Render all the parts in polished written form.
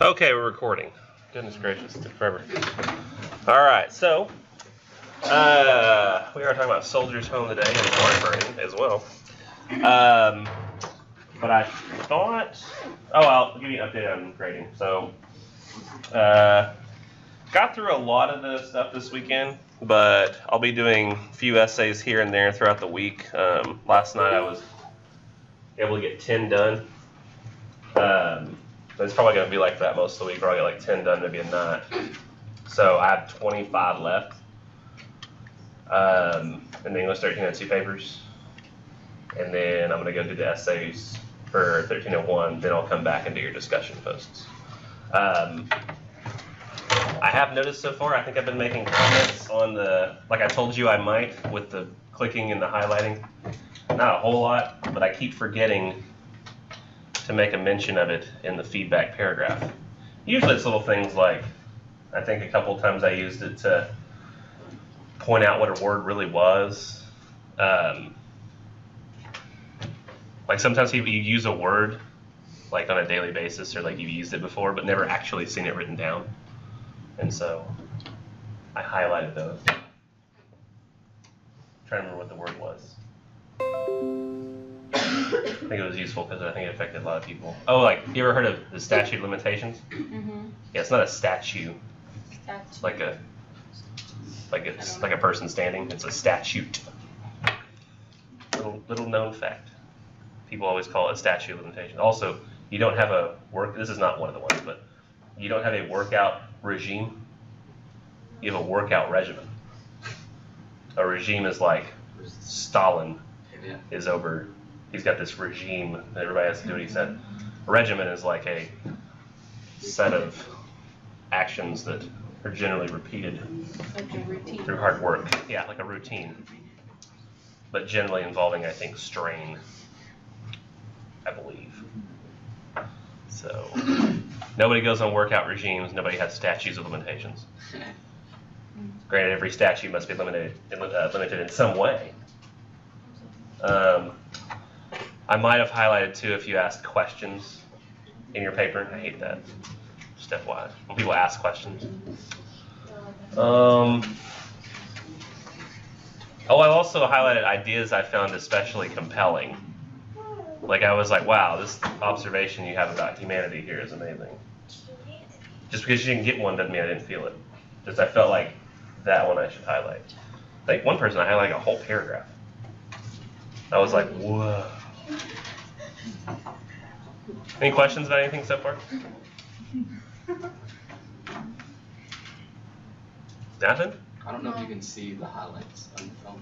Okay, we're recording. Goodness gracious, it took forever. All right, so we are talking about Soldiers Home today and barn burning as well. But I thought, I'll give you an update on grading. So, got through a lot of the stuff this weekend, but I'll be doing a few essays here and there throughout the week. Last night I was able to get 10 done. But it's probably going to be like that most of the week, or I'll get like 10 done, maybe a night. So I have 25 left. And then English 1302 papers. And then I'm going to go do the essays for 1301. Then I'll come back and do your discussion posts. I have noticed so far, I think I've been making comments on the, like I told you I might, with the clicking and the highlighting. Not a whole lot, but I keep forgetting to make a mention of it in the feedback paragraph. Usually it's little things like, I think a couple of times I used it to point out what a word really was. Like sometimes you use a word like on a daily basis, or like you've used it before but never actually seen it written down. And so I highlighted those. I'm trying to remember what the word was. I think it was useful because I think it affected a lot of people. Oh, like, you ever heard of the statute of limitations? Mm-hmm. Yeah, it's not a statue. It's like a person standing. It's a statute. Little known fact. People always call it a statute of limitations. Also, you don't have a this is not one of the ones, but you don't have a workout regime. You have a workout regimen. A regime is like Stalin is over. He's got this regime that everybody has to do what he said. A regimen is like a set of actions that are generally repeated through hard work. Yeah, like a routine. But generally involving, I think, strain, I believe. So, nobody goes on workout regimes. Nobody has statutes of limitations. Granted, every statute must be limited in some way. I might have highlighted too if you asked questions in your paper. I hate that. Just FYI. When people ask questions. I also highlighted ideas I found especially compelling. Like I was like, wow, this observation you have about humanity here is amazing. Just because you didn't get one doesn't mean I didn't feel it. Just I felt like that one I should highlight. Like one person I highlighted a whole paragraph. I was like, whoa. Any questions about anything so far? Nothing? I don't know if you can see the highlights on your phone.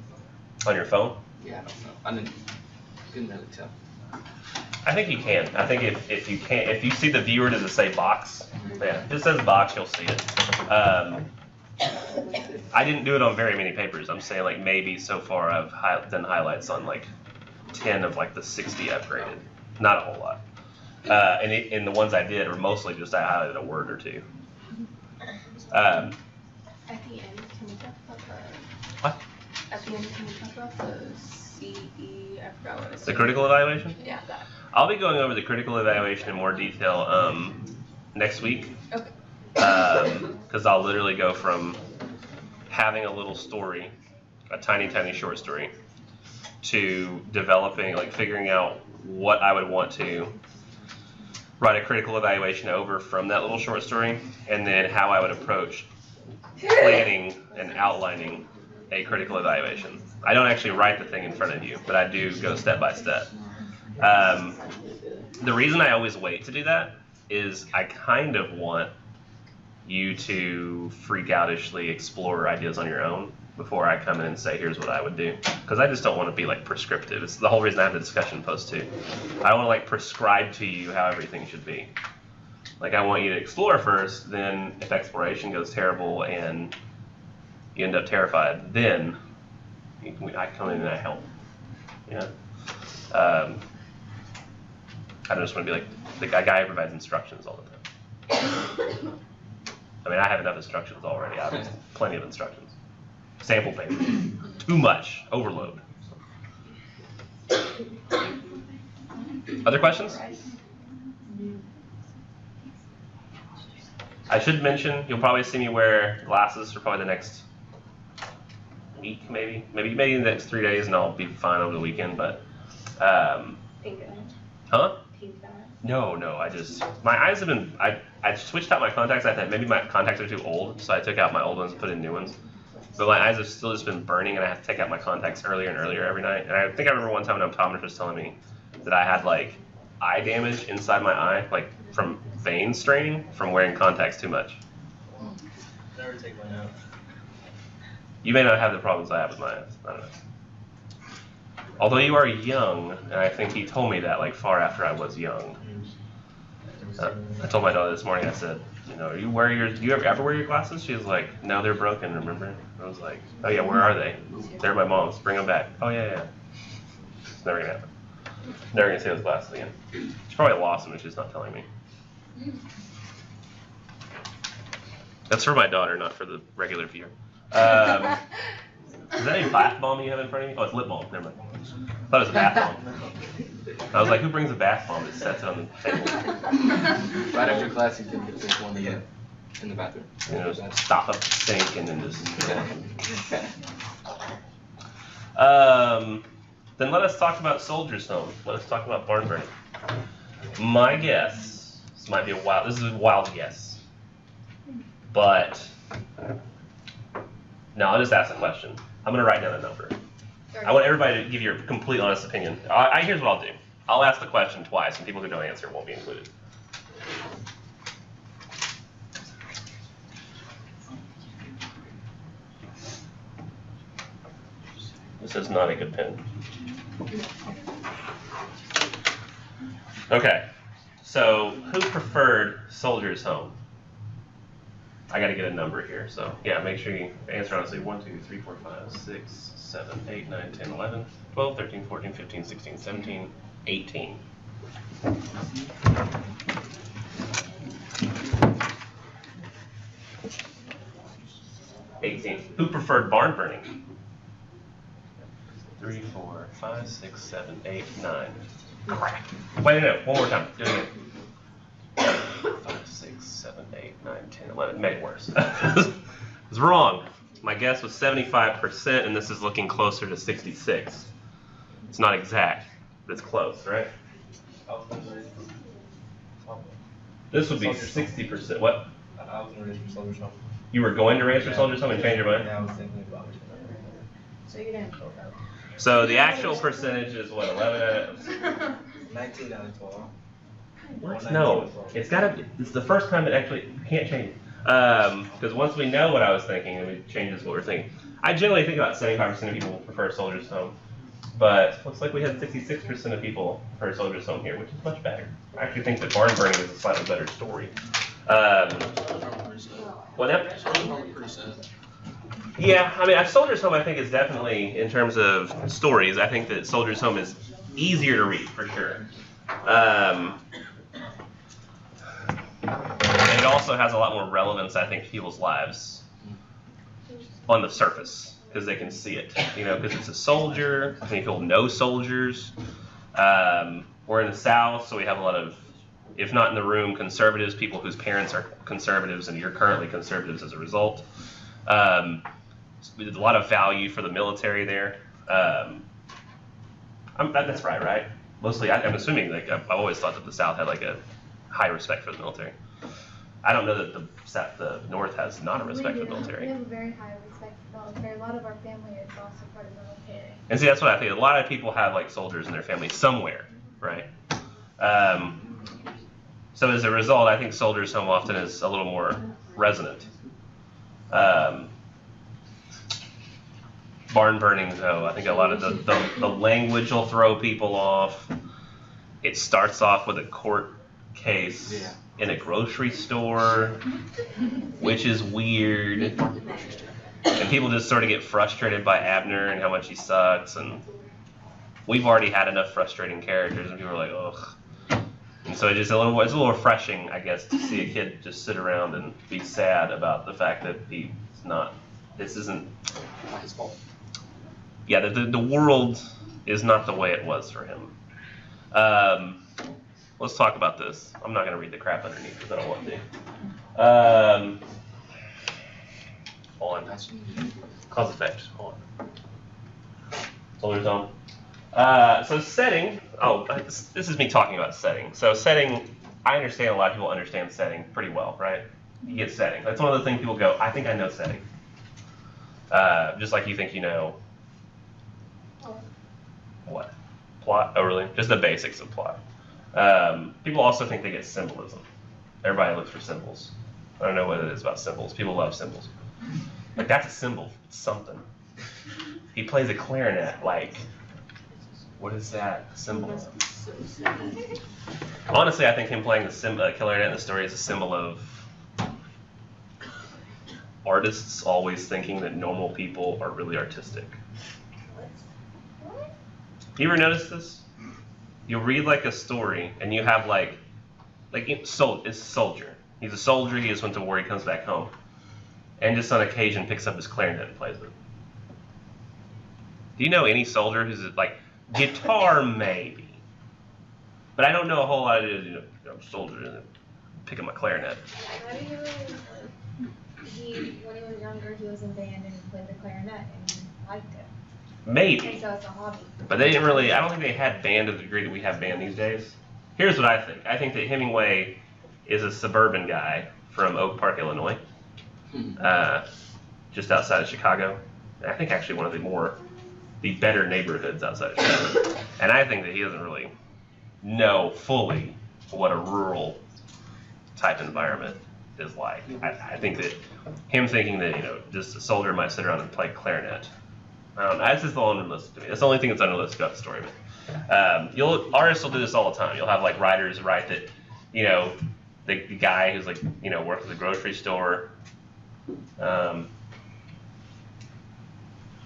On your phone? Yeah, I don't know. Couldn't really tell. I think you can. I think if you see the viewer, does it say box? Yeah, if it says box, you'll see it. I didn't do it on very many papers. I'm saying like maybe so far I've done highlights on like 10 of like the 60 I've graded. Not a whole lot. And the ones I did were mostly just I highlighted a word or two. At the end, can we talk about the... What? At the end, can we talk about the CE? I forgot what it's The critical evaluation? Yeah, that. I'll be going over the critical evaluation in more detail next week. Okay. Because I'll literally go from having a little story, a tiny, tiny short story, to developing, like figuring out what I would want to write a critical evaluation over from that little short story, and then how I would approach planning and outlining a critical evaluation. I don't actually write the thing in front of you, but I do go step by step. The reason I always wait to do that is I kind of want you to freak-outishly explore ideas on your own before I come in and say, here's what I would do. Because I just don't want to be like prescriptive. It's the whole reason I have the discussion post too. I don't want to like prescribe to you how everything should be. Like I want you to explore first, then if exploration goes terrible and you end up terrified, then I come in and I help. Yeah. I don't just want to be like the guy who provides instructions all the time. I mean, I have enough instructions already. I have plenty of instructions. Sample paper. Too much. Overload. Other questions? I should mention you'll probably see me wear glasses for probably the next week, maybe the next 3 days, and I'll be fine over the weekend. But Pink eye. huh? Pink eye. No, my eyes have been. I switched out my contacts. I thought maybe my contacts are too old, so I took out my old ones and put in new ones. But my eyes have still just been burning, and I have to take out my contacts earlier and earlier every night. And I think I remember one time an optometrist was telling me that I had like eye damage inside my eye, like from vein straining from wearing contacts too much. Never take mine out. You may not have the problems I have with my eyes. I don't know. Although you are young, and I think he told me that like far after I was young. I told my daughter this morning. I said, you know, do you ever wear your glasses? She was like, no, they're broken. Remember? I was like, oh yeah, where are they? They're at my mom's. Bring them back. Oh yeah. It's never gonna happen. Never gonna see those glasses again. She probably lost them and she's not telling me. That's for my daughter, not for the regular viewer. Is that a bath bomb you have in front of you? Oh, it's lip balm. Never mind. I thought it was a bath bomb. I was like, who brings a bath bomb that sets it on the table? Right after class, you can take one in the bathroom. You know, just stop up the sink and then just. Then let us talk about Soldiers Home. Let us talk about barn burning. My guess, this might be this is a wild guess, but no, I'll just ask a question. I'm gonna write down a number. I want everybody to give your complete honest opinion. Here's what I'll do. I'll ask the question twice, and people who don't answer won't be included. This is not a good pen. Okay, so who preferred Soldiers Home? I got to get a number here, so yeah, make sure you answer honestly. 1, 2, 3, 4, 5, 6, 7, 8, 9, 10, 11, 12, 13, 14, 15, 16, 17, 18. Who preferred barn burning? 3, 4, 5, 6, 7, 8, 9. Crap. Wait, no, one more time. Do it again. 5, 6, 7, 8, 9, 10, 11. Made it worse. I was wrong. My guess was 75%, and this is looking closer to 66. It's not exact, but it's close, right? This would be 60%. What? I was gonna raise for Soldiers Home. You were going to raise for Soldiers Home and change your mind? Yeah, I was thinking about it. So you didn't vote out. So the actual percentage is what, 11 19 out of 12. What? No, it's the first time it actually, you can't change it. Because once we know what I was thinking, then it changes what we're thinking. I generally think about 75% of people prefer Soldiers Home, but looks like we had 66% of people prefer Soldiers Home here, which is much better. I actually think that barn burning is a slightly better story. What now? Yeah, I mean, Soldiers Home I think is definitely, in terms of stories, I think that Soldiers Home is easier to read, for sure. And it also has a lot more relevance, I think, to people's lives on the surface, because they can see it, you know, because it's a soldier, many people know soldiers. We're in the South, so we have a lot of, if not in the room, conservatives, people whose parents are conservatives, and you're currently conservatives as a result. There's a lot of value for the military there. That's right? Mostly, I'm assuming, like, I've always thought that the South had, like, a high respect for the military. I don't know that the North has not a respect for the military. We have a very high respect for the military. A lot of our family is also part of the military. And see, that's what I think. A lot of people have, like, soldiers in their family somewhere, right? So as a result, I think Soldiers Home often is a little more resonant. Barn burning, though, I think a lot of the language will throw people off. It starts off with a court case in a grocery store, which is weird. And people just sort of get frustrated by Abner and how much he sucks. And we've already had enough frustrating characters, and people are like, ugh. And so it's a little refreshing, I guess, to see a kid just sit around and be sad about the fact that this isn't Not his fault. Yeah, the world is not the way it was for him. Let's talk about this. I'm not going to read the crap underneath because I don't want to. Hold on. Cause effect. Hold on. Solar zone. So setting. Oh, this is me talking about setting. So setting. I understand a lot of people understand setting pretty well, right? You get setting. That's one of the things people go, I think I know setting. Just like you think you know. What? Plot? Oh, really? Just the basics of plot. People also think they get symbolism. Everybody looks for symbols. I don't know what it is about symbols. People love symbols. Like, that's a symbol. It's something. He plays a clarinet. Like, what is that a symbol of? Honestly, I think him playing the clarinet in the story is a symbol of artists always thinking that normal people are really artistic. You ever notice this? You read like a story and you have it's soldier. He's a soldier, he just went to war, he comes back home. And just on occasion picks up his clarinet and plays it. Do you know any soldier who's like, guitar maybe? But I don't know a whole lot of it, I'm a soldier and pick up my clarinet. Maybe when he was younger, he was in band and he played the clarinet and he liked it. Maybe. And so it's a hobby. But they didn't really, I don't think they had band to the degree that we have band these days. Here's what I think. I think that Hemingway is a suburban guy from Oak Park, Illinois, just outside of Chicago. I think actually one of the better neighborhoods outside of Chicago. And I think that he doesn't really know fully what a rural type environment is like. I think that him thinking that, just a soldier might sit around and play clarinet. That's just the one unrealistic to me. That's the only thing that's unrealistic about the story. But artists will do this all the time. You'll have like writers write that, the guy who's like, works at the grocery store,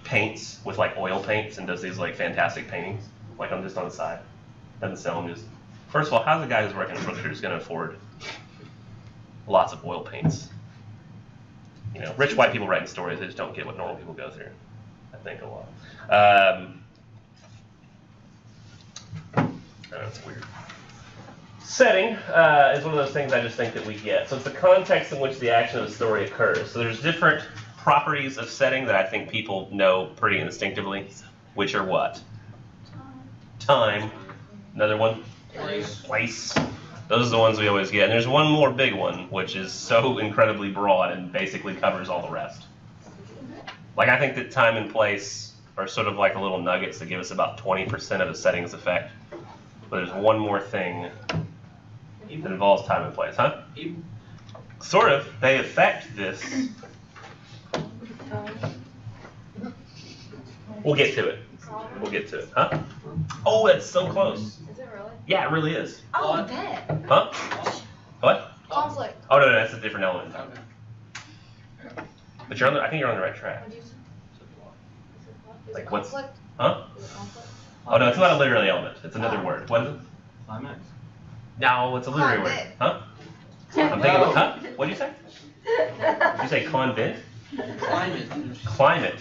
paints with like oil paints and does these like fantastic paintings, like on the side. Doesn't sell them. First of all, how's a guy who's working at a grocery store going to afford lots of oil paints? Rich white people writing stories, they just don't get what normal people go through. I think a lot. I know, it's weird. Setting is one of those things I just think that we get. So it's the context in which the action of the story occurs. So there's different properties of setting that I think people know pretty instinctively, which are what? Time. Another one? Place. Those are the ones we always get. And there's one more big one, which is so incredibly broad and basically covers all the rest. Like, I think that time and place are sort of like little nuggets that give us about 20% of the setting's effect. But there's one more thing that involves time and place, huh? Sort of. They affect this. We'll get to it. We'll get to it, huh? Oh, that's so close. Is it really? Yeah, it really is. Oh, I bet. Huh? What? Conflict. Oh, no, that's a different element. But I think you're on the right track. What'd you say? Is Like it what's- conflict? Huh? Is it conflict? Oh, no, it's not a literary element. It's another word. What is it? Climax. No, it's a literary word. Huh? I'm thinking, huh? What did you say? Did you say convent? Climate. Climate.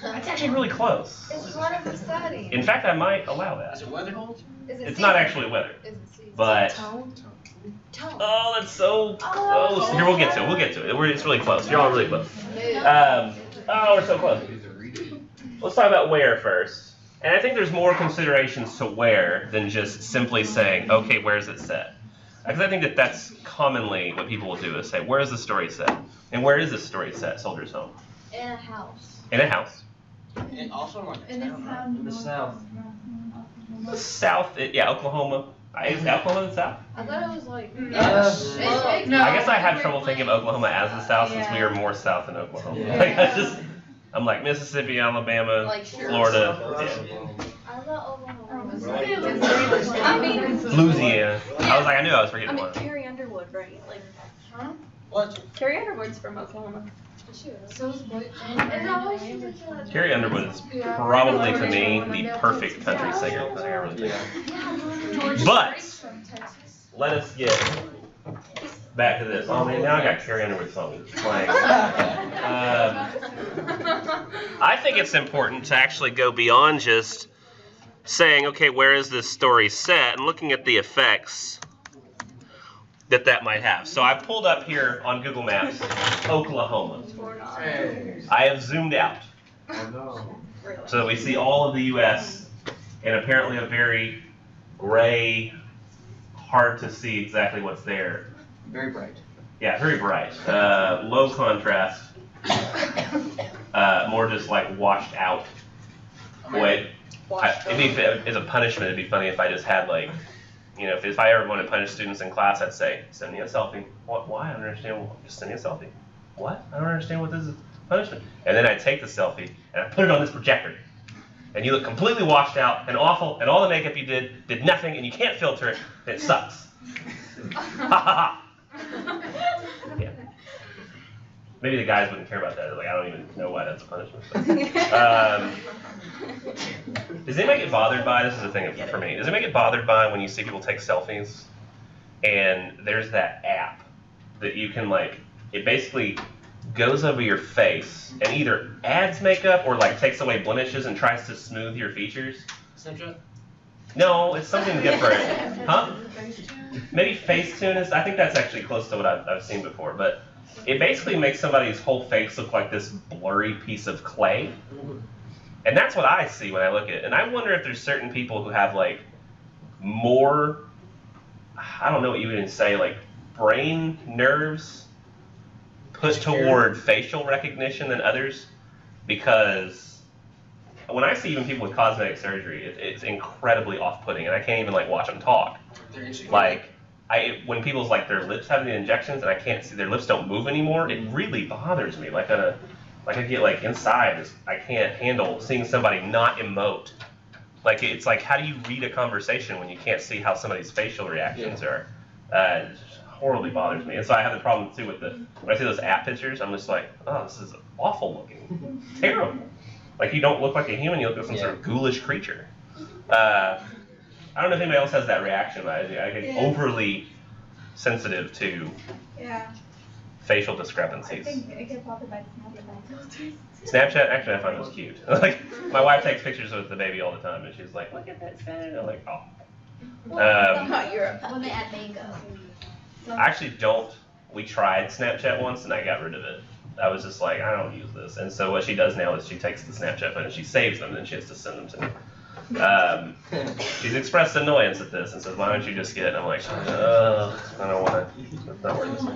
That's actually really close. It's part of the setting. In fact, I might allow Is that. it weather holds? Is it It's not season? actually weather. Is it season? But, Tone. oh, that's so Oh. close. Here, we'll get to it. We'll get to it. It's really close. You're all really close. Mood. Oh, we're so close. Let's talk about where first. And I think there's more considerations to where than just simply saying, okay, where's it set? Because I think that that's commonly what people will do is say, where is the story set? And where is this story set, Soldier's Home? In a house. In a house. And also like In the south. in the south. The South, yeah, Oklahoma. Is Oklahoma in the South? I thought it was like. Yes. It's No. I guess I have trouble thinking of Oklahoma as the South since we are more South than Oklahoma. Yeah. Like, I'm like Mississippi, Alabama, Like, sure. Florida, yeah. I thought Oklahoma was I mean, Louisiana. I was like, I knew I was I forgetting mean, one. Carrie Underwood, right? Like, Huh? What? Carrie Underwood's from Oklahoma. So is Carrie Underwood is probably, to me, the perfect country singer. I really think. Yeah. But let us get back to this. Oh man, now I got Carrie Underwood songs playing. I think it's important to actually go beyond just saying, okay, where is this story set, and looking at the effects that might have. So I pulled up here on Google Maps, Oklahoma. I have zoomed out so that we see all of the U.S. and apparently a very gray, hard to see exactly what's there. Very bright. Yeah, very bright. Low contrast. More just like washed out. Wait, as a punishment, it'd be funny if I just had like, you know, if I ever want to punish students in class, I'd say, send me a selfie. What? Why? I don't understand. Just send me a selfie. What? I don't understand what this is punishment. And then I'd take the selfie and I put it on this projector. And you look completely washed out and awful, and all the makeup you did nothing, and you can't filter it, and it sucks. Ha ha ha. Yeah. Maybe the guys wouldn't care about that. They're like, I don't even know why that's a punishment. Does anybody get bothered by, this is the thing for me, does anybody get bothered by when you see people take selfies and there's that app that you can like, it basically goes over your face and either adds makeup or like takes away blemishes and tries to smooth your features? Snapchat? No, it's something different. Huh? Maybe Facetune is, I think that's actually close to what I've seen before, but it basically makes somebody's whole face look like this blurry piece of clay. And that's what I see when I look at it. And I wonder if there's certain people who have like more, I don't know what you would even say, like brain nerves put toward facial recognition than others. Because when I see even people with cosmetic surgery, it's incredibly off-putting, and I can't even like watch them talk. Like, when people's like their lips have the injections and I can't see, their lips don't move anymore, it really bothers me. Like I get like inside, I can't handle seeing somebody not emote. Like it's like, how do you read a conversation when you can't see how somebody's facial reactions are? It just horribly bothers me. And so I have the problem too with when I see those app pictures, I'm just like, oh, this is awful looking, terrible. Like you don't look like a human, you look like some sort of ghoulish creature. I don't know if anybody else has that reaction, but I get overly sensitive to facial discrepancies. I think I get bothered by Snapchat. Snapchat, actually, I find those cute. Like, my wife takes pictures with the baby all the time, and she's like, "Look at that thing." I'm like, "Oh." When they add makeup. I actually don't. We tried Snapchat once, and I got rid of it. I was just like, I don't use this. And so what she does now is she takes the Snapchat phone and she saves them, and then she has to send them to me. She's expressed annoyance at this and says, why don't you just get it? And I'm like, I don't want to. It's not worth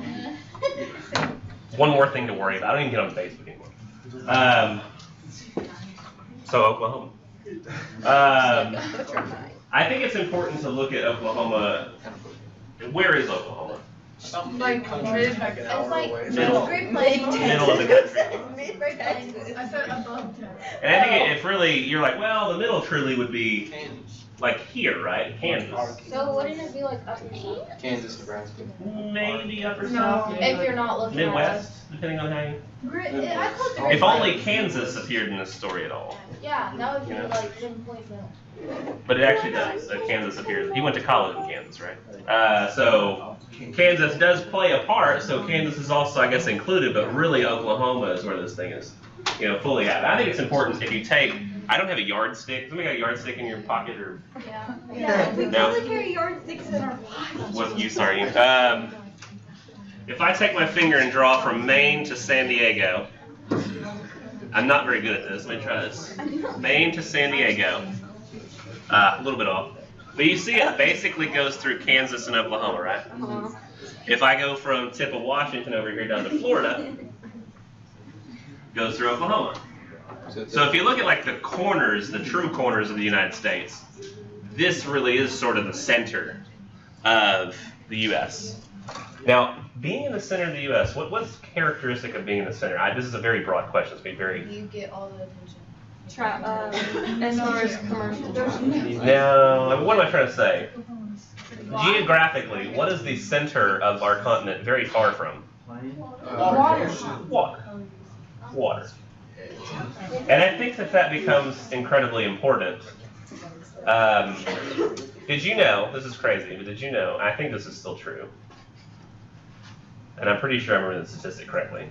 it. One more thing to worry about. I don't even get on Facebook anymore. So Oklahoma. I think it's important to look at Oklahoma. Where is Oklahoma? Like mid, Like an hour like away. Middle. Great Plains. Middle of the country. Great Plains. I said above. And I think if really, you're like, well, the middle truly would be like here, right? Kansas. So wouldn't it be like up east? Kansas, Nebraska. Maybe upper No. south. If you're not looking Midwest, depending on how you. I close the Great If only Plains. Kansas appeared in this story at all. Yeah, that would be Yeah. like 7 middle. But it actually does. Kansas appears. He went to college in Kansas, right? So Kansas does play a part. So Kansas is also, I guess, included. But really, Oklahoma is where this thing is, fully at. I think it's important if you take. I don't have a yardstick. Somebody got a yardstick in your pocket or? Yeah, we No. probably carry yardsticks in our pockets. What use are you? If I take my finger and draw from Maine to San Diego, I'm not very good at this. Let me try this. Maine to San Diego. A little bit off. But you see it basically goes through Kansas and Oklahoma, right? If I go from tip of Washington over here down to Florida, goes through Oklahoma. So if you look at like the corners, the true corners of the United States, this really is sort of the center of the U.S. Now, being in the center of the U.S., what's characteristic of being in the center? Das is a very broad question. It's very... You get all the attention. As far as commercials. Now, what am I trying to say? Geographically, what is the center of our continent very far from? Water. Water. And I think that becomes incredibly important. Did you know, this is crazy, but did you know, I think this is still true, and I'm pretty sure I remember the statistic correctly,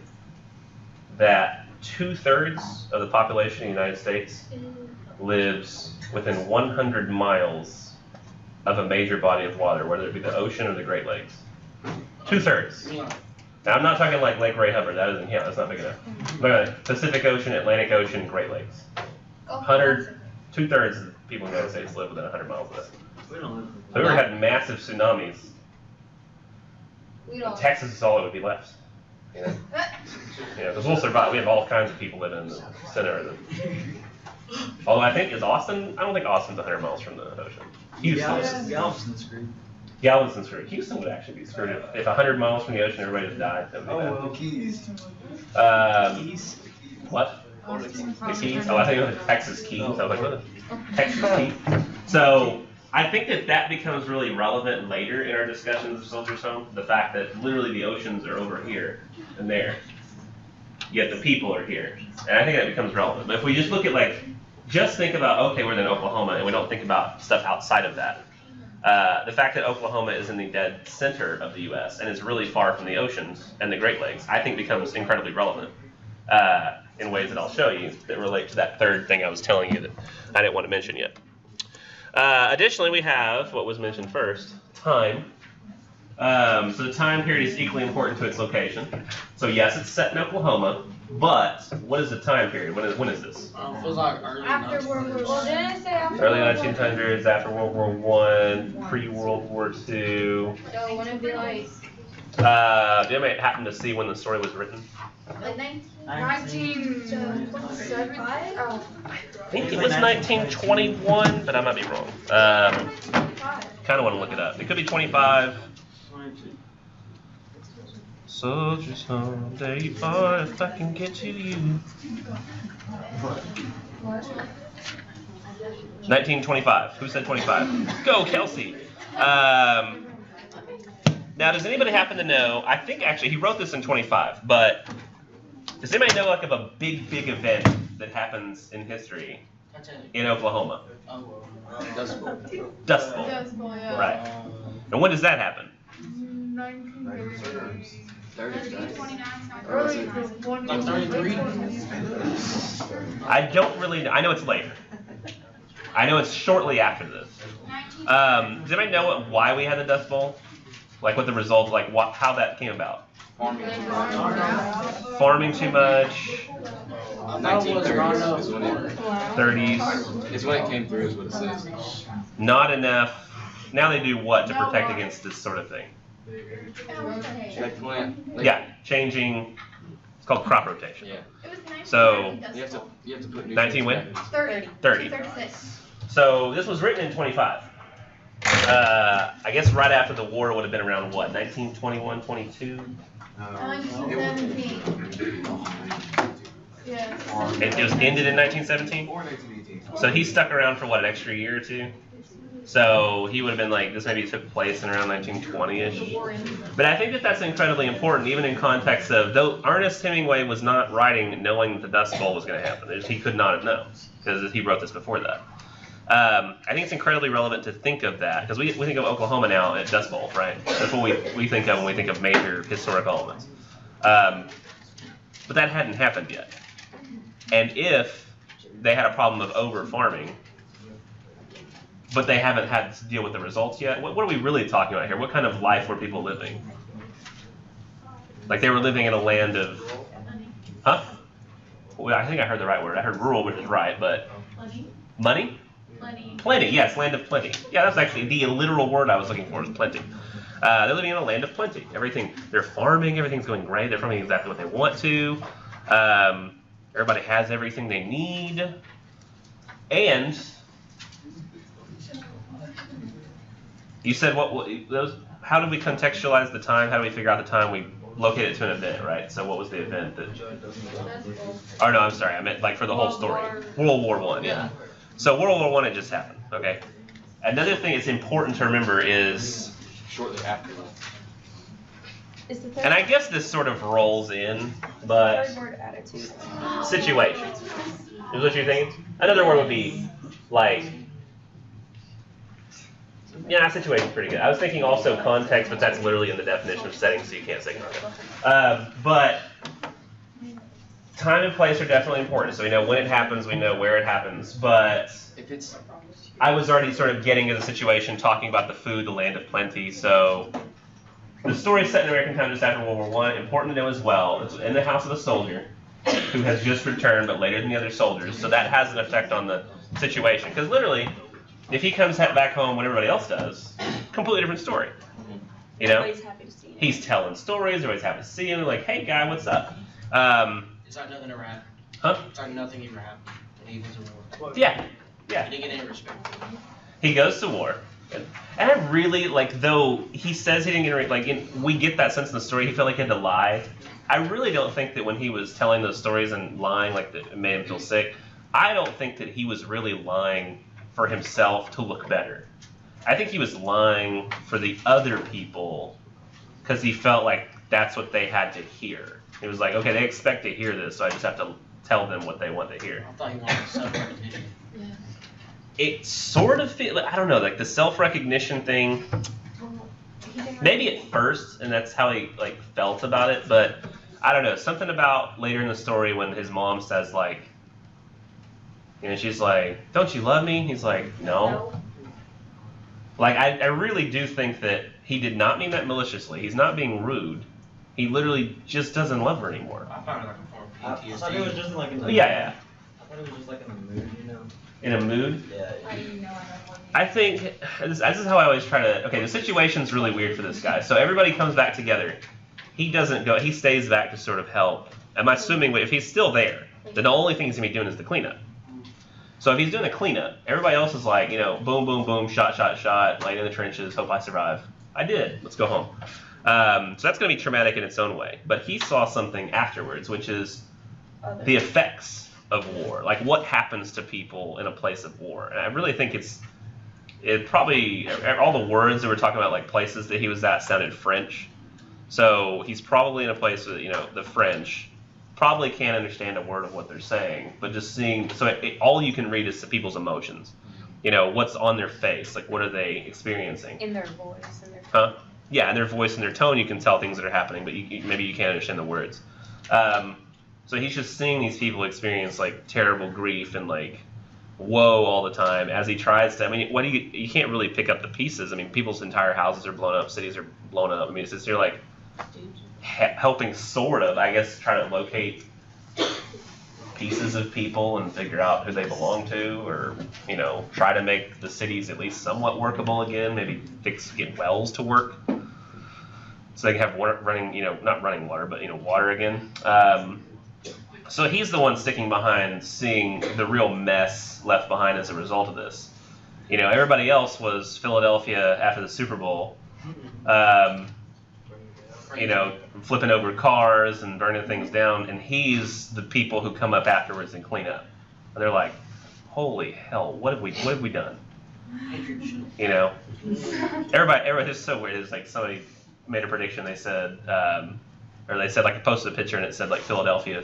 that 2/3 of the population of the United States lives within 100 miles of a major body of water, whether it be the ocean or the Great Lakes. 2/3. Now I'm not talking like Lake Ray Hubbard. That doesn't count. That's not big enough. But Pacific Ocean, Atlantic Ocean, Great Lakes. 2/3 of the people in the United States live within 100 miles of it. We don't live. So we would have had massive tsunamis. We don't. Texas is all that would be left. You know, because we'll survive. We have all kinds of people living in the center of the. Although I think is Austin. I don't think Austin's 100 miles from the ocean. Houston. Galveston's screwed. Galveston's screwed. Houston would actually be screwed if 100 miles from the ocean everybody just died. That would be Oh, bad. well, Keys. Keys. What? The Keys? Oh, I think it was the Texas Keys. I was like, what? Texas Keys. So I think that becomes really relevant later in our discussions of Soldier's Home. The fact that literally the oceans are over here and there, yet the people are here. And I think that becomes relevant. But if we just look at just think about, okay, we're in Oklahoma, and we don't think about stuff outside of that. The fact that Oklahoma is in the dead center of the U.S. and is really far from the oceans and the Great Lakes, I think becomes incredibly relevant in ways that I'll show you that relate to that third thing I was telling you that I didn't want to mention yet. Additionally, we have what was mentioned first, time. So the time period is equally important to its location. So yes, it's set in Oklahoma, but what is the time period? When is this? Feels like early After World War. Well, didn't it say after Early World War? 1900s, after World War I, pre-World War II. So when it be like Do anybody happen to see when the story was written? 1975? Oh, I think it was 1921, but I might be wrong. Kind of want to look it up. It could be 25. Soldiers home, day boy, if I can get you. 1925. Who said 25? Go, Kelsey. Now, does anybody happen to know? I think actually he wrote this in 25, but does anybody know of a big event that happens in history in Oklahoma? Dust Bowl. Dust Bowl. Dust Bowl, yeah. Right. And when does that happen? 1930s. 30s, Early Like 33? I don't really know. I know it's later. I know it's shortly after this. Does anybody know why we had the Dust Bowl? Like what the result, how that came about? Farming too much. 1930s is when it. 30s. It's when it came through, is what it says. Not enough. Now they do what to protect against this sort of thing? They plant. Yeah, changing. It's called crop rotation. Yeah. So You have to put new 19 when? 30. 30. 36. So this was written in 25. I guess right after the war would have been around what? 1921, 22? 1917. Yes. It was ended in 1917? Or 1918. So he stuck around for what, an extra year or two? So he would have been this maybe took place in around 1920-ish. But I think that's incredibly important, even in context of, though Ernest Hemingway was not writing knowing that the Dust Bowl was going to happen. He could not have known, because he wrote this before that. I think it's incredibly relevant to think of that, because we think of Oklahoma now at Dust Bowl, right? That's what we think of when we think of major historic elements. But that hadn't happened yet. And if they had a problem of over-farming, but they haven't had to deal with the results yet, what are we really talking about here? What kind of life were people living? Like they were living in a land of, huh? Well, I think I heard the right word. I heard rural, which is right, but money? Plenty, yes, land of plenty. Yeah, that's actually the literal word I was looking for, is plenty. They're living in a land of plenty. They're farming, everything's going great, they're farming exactly what they want to. Everybody has everything they need. And you said how did we contextualize the time? How do we figure out the time? We locate it to an event, right? So what was the event that? Oh no, I'm sorry. I meant for the whole story. World War I. Yeah. So World War I had just happened. Okay. Another thing that's important to remember is Shortly after. and I guess this sort of rolls in, but Third word attitude. situation is what you're thinking. Another word would be yeah, situation's pretty good. I was thinking also context, but that's literally in the definition of setting, so you can't say context. But time and place are definitely important. So we know when it happens, we know where it happens. But If it's I was already sort of getting to the situation, talking about the food, the land of plenty. So the story is set in American time just after World War I. Important to know as well, it's in the house of a soldier who has just returned, but later than the other soldiers. So that has an effect on the situation. Because literally, if he comes back home when everybody else does, completely different story. You know, Everybody's happy to see him. he's telling stories. Everybody's happy to see him. Like, hey guy, what's up? It's like nothing ever happened. Huh? It's like nothing ever happened. And he was in war. Yeah, He yeah. didn't get any respect. He goes to war. And I really, like, though he says he didn't get, like, we get that sense in the story, he felt like he had to lie. I really don't think that when he was telling those stories and lying, like, that it made him feel sick, I don't think that he was really lying for himself to look better. I think he was lying for the other people because he felt like that's what they had to hear. It was like, okay, they expect to hear this, so I just have to tell them what they want to hear. I thought he wanted self-recognition. Yeah. It sort of feel, I don't know, like the self-recognition thing, Well, he didn't maybe really- at first, and that's how he like felt about it, but I don't know, something about later in the story when his mom says like, you know, she's like, don't you love me? He's like, no. Like, I really do think that he did not mean that maliciously. He's not being rude. He literally just doesn't love her anymore. I found it like a form I of thought it was PTSD. just like in Oh, the yeah. I thought it was just like in the mood, you know? In a mood. Yeah. I didn't know I had one. I think this is how I always try to. Okay, the situation's really weird for this guy. So everybody comes back together. He doesn't go. He stays back to sort of help. I'm assuming if he's still there, then the only thing he's gonna be doing is the cleanup. So if he's doing the cleanup, everybody else is like, you know, boom, boom, boom, shot, shot, shot, laying in the trenches, hope I survive. I did. Let's go home. So that's gonna be traumatic in its own way. But he saw something afterwards, which is the effects of war, like what happens to people in a place of war. And I really think it probably, all the words that we're talking about, like places that he was at sounded French. So he's probably in a place with, you know, the French probably can't understand a word of what they're saying, but just seeing, so all you can read is the people's emotions. You know, what's on their face, like what are they experiencing? In their voice and their. Huh? Yeah, in their voice and their tone, you can tell things that are happening, but maybe you can't understand the words. So he's just seeing these people experience like terrible grief and like woe all the time as he tries to. I mean, what do you can't really pick up the pieces. I mean, people's entire houses are blown up, cities are blown up. I mean, it's just you're like helping sort of, I guess, try to locate pieces of people and figure out who they belong to, or you know, try to make the cities at least somewhat workable again. Maybe get wells to work so they can have water running, you know, not running water, but you know, water again. So he's the one sticking behind, seeing the real mess left behind as a result of this. You know, everybody else was Philadelphia after the Super Bowl. You know, flipping over cars and burning things down, and he's the people who come up afterwards and clean up. And they're like, "Holy hell, what have we done?" You know, everybody, it's so weird. It's like somebody made a prediction. They said, or they said like I posted a picture and it said like Philadelphia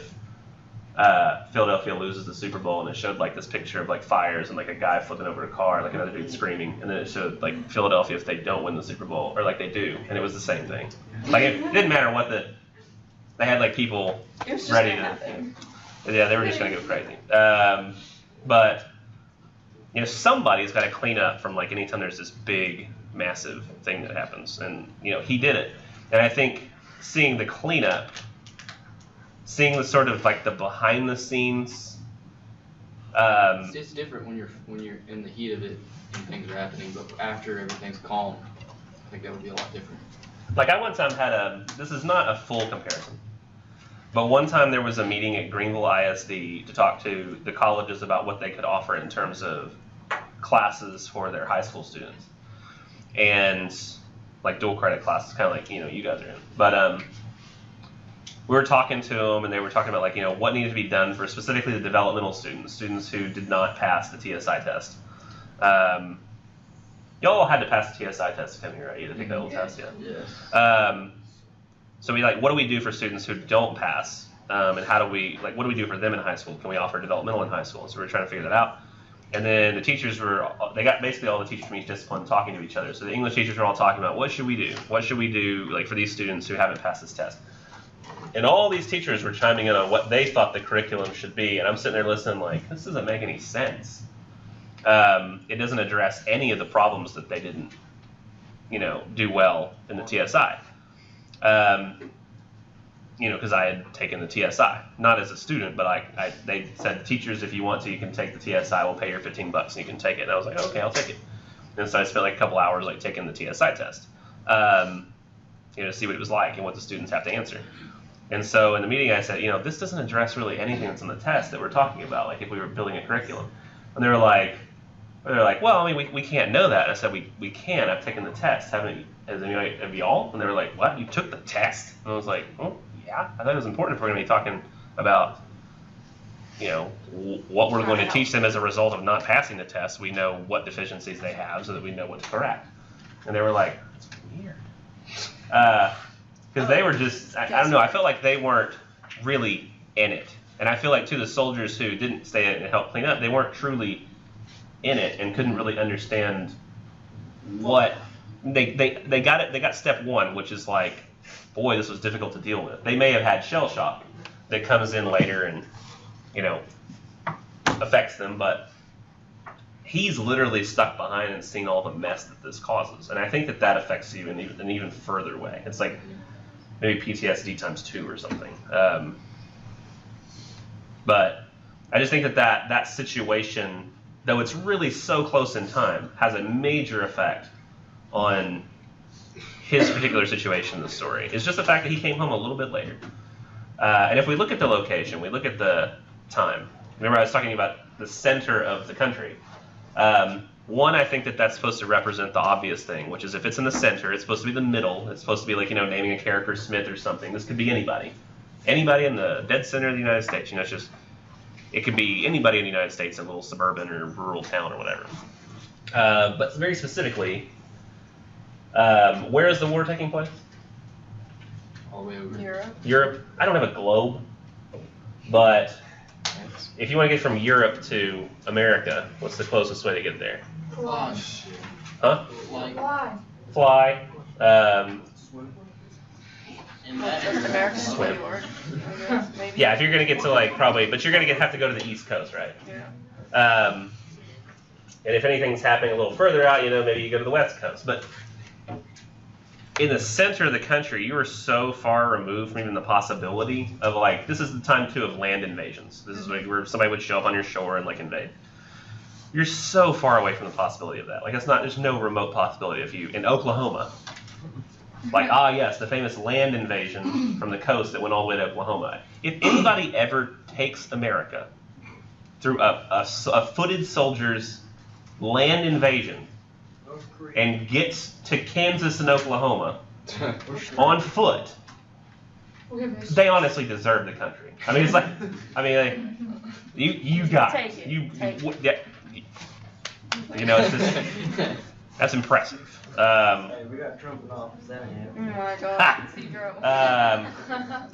loses the Super Bowl, and it showed like this picture of like fires and like a guy flipping over a car, like another dude screaming, and then it showed like Philadelphia if they don't win the Super Bowl, or like they do, and it was the same thing. Like it didn't matter what they had like people It was just ready gonna to, happen. yeah, they were just gonna go crazy. But you know, somebody's got to clean up from like anytime there's this big, massive thing that happens, and you know he did it, and I think seeing the cleanup. Seeing the sort of like the behind the scenes. It's different when you're in the heat of it and things are happening, but after everything's calm, I think that would be a lot different. Like I one time had this is not a full comparison, but one time there was a meeting at Greenville ISD to talk to the colleges about what they could offer in terms of classes for their high school students, and like dual credit classes, kind of like you know you guys are in, but we were talking to them, and they were talking about like, you know, what needed to be done for specifically the developmental students who did not pass the TSI test. Y'all had to pass the TSI test to come here, right? You had to take that little test, yeah. Yes. So we like, what do we do for students who don't pass? And how do we, like, what do we do for them in high school? Can we offer developmental in high school? So we were trying to figure that out. And then the teachers they got basically all the teachers from each discipline talking to each other. So the English teachers were all talking about, what should we do? What should we do, like, for these students who haven't passed this test? And all these teachers were chiming in on what they thought the curriculum should be, and I'm sitting there listening like, this doesn't make any sense. It doesn't address any of the problems that they didn't, you know, do well in the TSI. Because I had taken the TSI, not as a student, but they said, teachers, if you want to, you can take the TSI. We'll pay your $15 and you can take it. And I was like, okay, I'll take it. And so I spent like a couple hours like taking the TSI test, to see what it was like and what the students have to answer. And so in the meeting I said, this doesn't address really anything that's on the test that we're talking about, like if we were building a curriculum. And they were like, well, I mean, we can't know that. And I said, we can. I've taken the test. Has anybody of y'all? And they were like, what? You took the test? And I was like, oh, yeah. I thought it was important if we're going to be talking about, what we're going to teach them as a result of not passing the test. We know what deficiencies they have so that we know what to correct. And they were like, that's weird. Because they were just, I don't know, I felt like they weren't really in it. And I feel like, too, the soldiers who didn't stay in it and help clean up, they weren't truly in it and couldn't really understand what, they got it. They got step one, which is like, boy, this was difficult to deal with. They may have had shell shock that comes in later and, affects them, but he's literally stuck behind and seen all the mess that this causes. And I think that affects you in an even further way. It's like maybe PTSD times 2 or something. But I just think that situation, though it's really so close in time, has a major effect on his particular situation in the story. It's just the fact that he came home a little bit later. And if we look at the location, we look at the time. Remember I was talking about the center of the country. One, I think that's supposed to represent the obvious thing, which is if it's in the center, it's supposed to be the middle. It's supposed to be like, naming a character Smith or something. This could be anybody. Anybody in the dead center of the United States. It could be anybody in the United States, a little suburban or rural town or whatever. But very specifically, where is the war taking place? All the way over. Europe. I don't have a globe, but if you want to get from Europe to America, what's the closest way to get there? Oh, shit. Huh? Like, Why? Fly. in that Just American Swim. War, I guess, maybe. Yeah, if you're gonna get to but you're gonna have to go to the East Coast, right? Yeah. And if anything's happening a little further out, maybe you go to the West Coast. But in the center of the country, you are so far removed from even the possibility of this is the time too of land invasions. This is where somebody would show up on your shore and invade. You're so far away from the possibility of that. There's no remote possibility of you in Oklahoma. Yes, the famous land invasion from the coast that went all the way to Oklahoma. If anybody ever takes America through a footed soldier's land invasion and gets to Kansas and Oklahoma on foot, they honestly deserve the country. You got Take it. It's just, that's impressive. Hey, we got Trump in office, that ain't Oh happening. my Ha!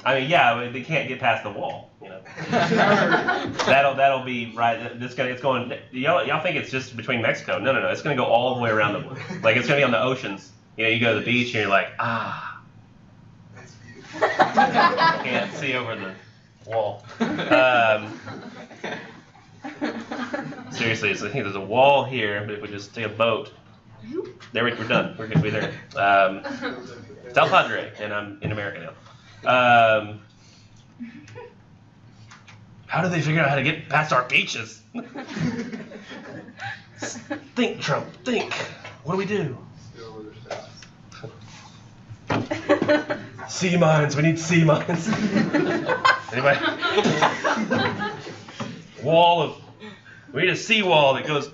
God. They can't get past the wall. That'll be right. It's going. Y'all think it's just between Mexico? No. It's going to go all the way around the. It's going to be on the oceans. You go to the beach and you're like, can't see over the wall. Seriously, there's a wall here, but if we just take a boat, there we're done. We're gonna be there. It's El Padre, and I'm in America now. How did they figure out how to get past our beaches? Think, Trump, think. What do we do? Sea mines. We need sea mines. Anybody? We need a seawall that goes.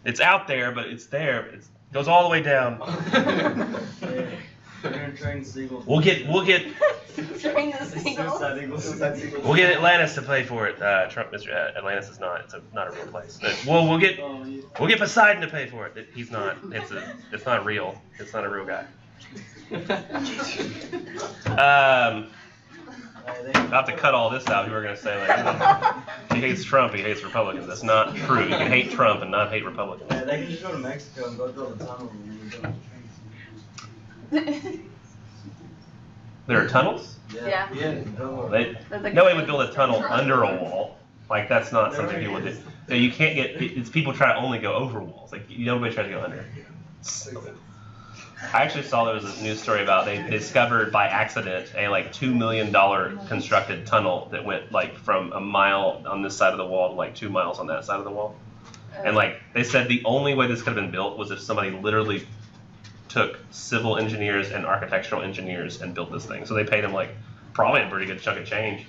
It's out there, but it's there. It goes all the way down. We're gonna train seagulls. We'll get Train the seagulls. Suicide eagles. We'll get Atlantis to pay for it. Trump, Atlantis is not. It's not a real place. We'll get Poseidon to pay for it. He's not. It's not real. It's not a real guy. I'll have to cut all this out. You were gonna say he hates Trump. He hates Republicans. That's not true. You can hate Trump and not hate Republicans. Yeah, they can just go to Mexico and go build a tunnel and then There are tunnels. Yeah. Nobody would build a tunnel under a wall. That's not something people would do. So you can't get. It's people try to only go over walls. Nobody tries to go under. I actually saw there was a news story about they discovered by accident a like $2 million constructed tunnel that went like from a mile on this side of the wall to like 2 miles on that side of the wall. And like they said, the only way this could have been built was if somebody literally took civil engineers and architectural engineers and built this thing. So they paid them like probably a pretty good chunk of change.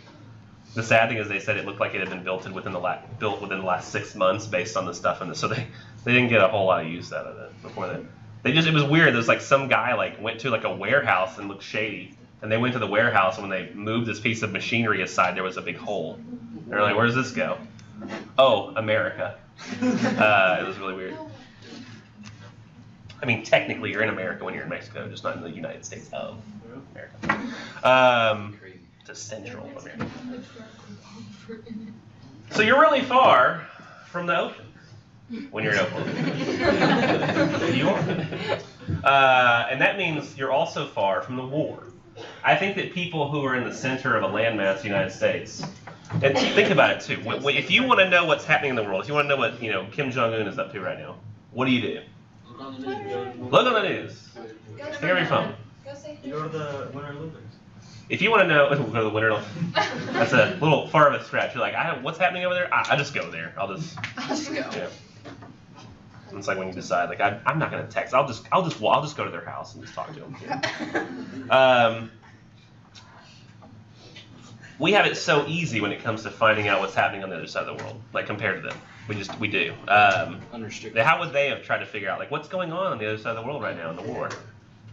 The sad thing is they said it looked like it had been built within the last 6 months based on the stuff in this. So they didn't get a whole lot of use out of it before that. It was weird. There's like some guy like went to like a warehouse and looked shady. And they went to the warehouse, and when they moved this piece of machinery aside, there was a big hole. They're like, where does this go? Oh, America. It was really weird. I mean, technically you're in America when you're in Mexico, just not in the United States of America. Crazy. To Central America. So you're really far from the ocean when you're in Oklahoma. You are. And that means you're also far from the war. I think that people who are in the center of a landmass in the United States, and think about it too. If you want to know what's happening in the world, if you want to know what Kim Jong-un is up to right now, what do you do? Look on the news. Look on the news. Pick up your phone. Go say You go to the Winter Olympics. If you want to know, we'll go to the Winter Olympics. That's a little far of a stretch. You're like, what's happening over there? I just go there. I'll just go. Yeah. It's like when you decide, like, I'm not gonna text. I'll just go to their house and just talk to them. We have it so easy when it comes to finding out what's happening on the other side of the world, like compared to them. We do. Unrestricted. How would they have tried to figure out, like, what's going on the other side of the world right now in the war?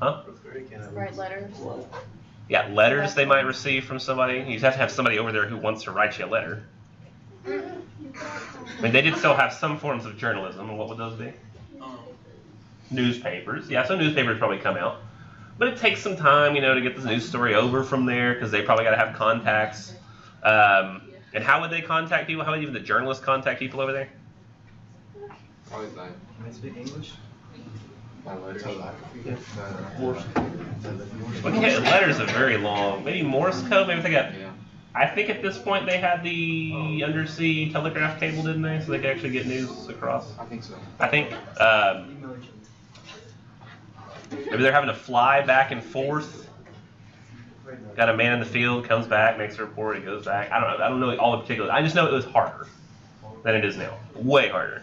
Huh? Write letters. Yeah, letters they might receive from somebody. You have to have somebody over there who wants to write you a letter. I mean, they did still have some forms of journalism, and what would those be? Newspapers. Yeah, some newspapers probably come out. But it takes some time, to get this news story over from there, because they probably got to have contacts. And how would they contact people? How would even the journalists contact people over there? Probably by Can they speak English? letter. Okay, letters are very long. Maybe Morse code. Maybe they got. Yeah. I think at this point they had the undersea telegraph cable, didn't they? So they could actually get news across. I think so. I think Email each other. maybe they're having to fly back and forth. Got a man in the field, comes back, makes a report, he goes back. I don't know all the particulars. I just know it was harder than it is now. Way harder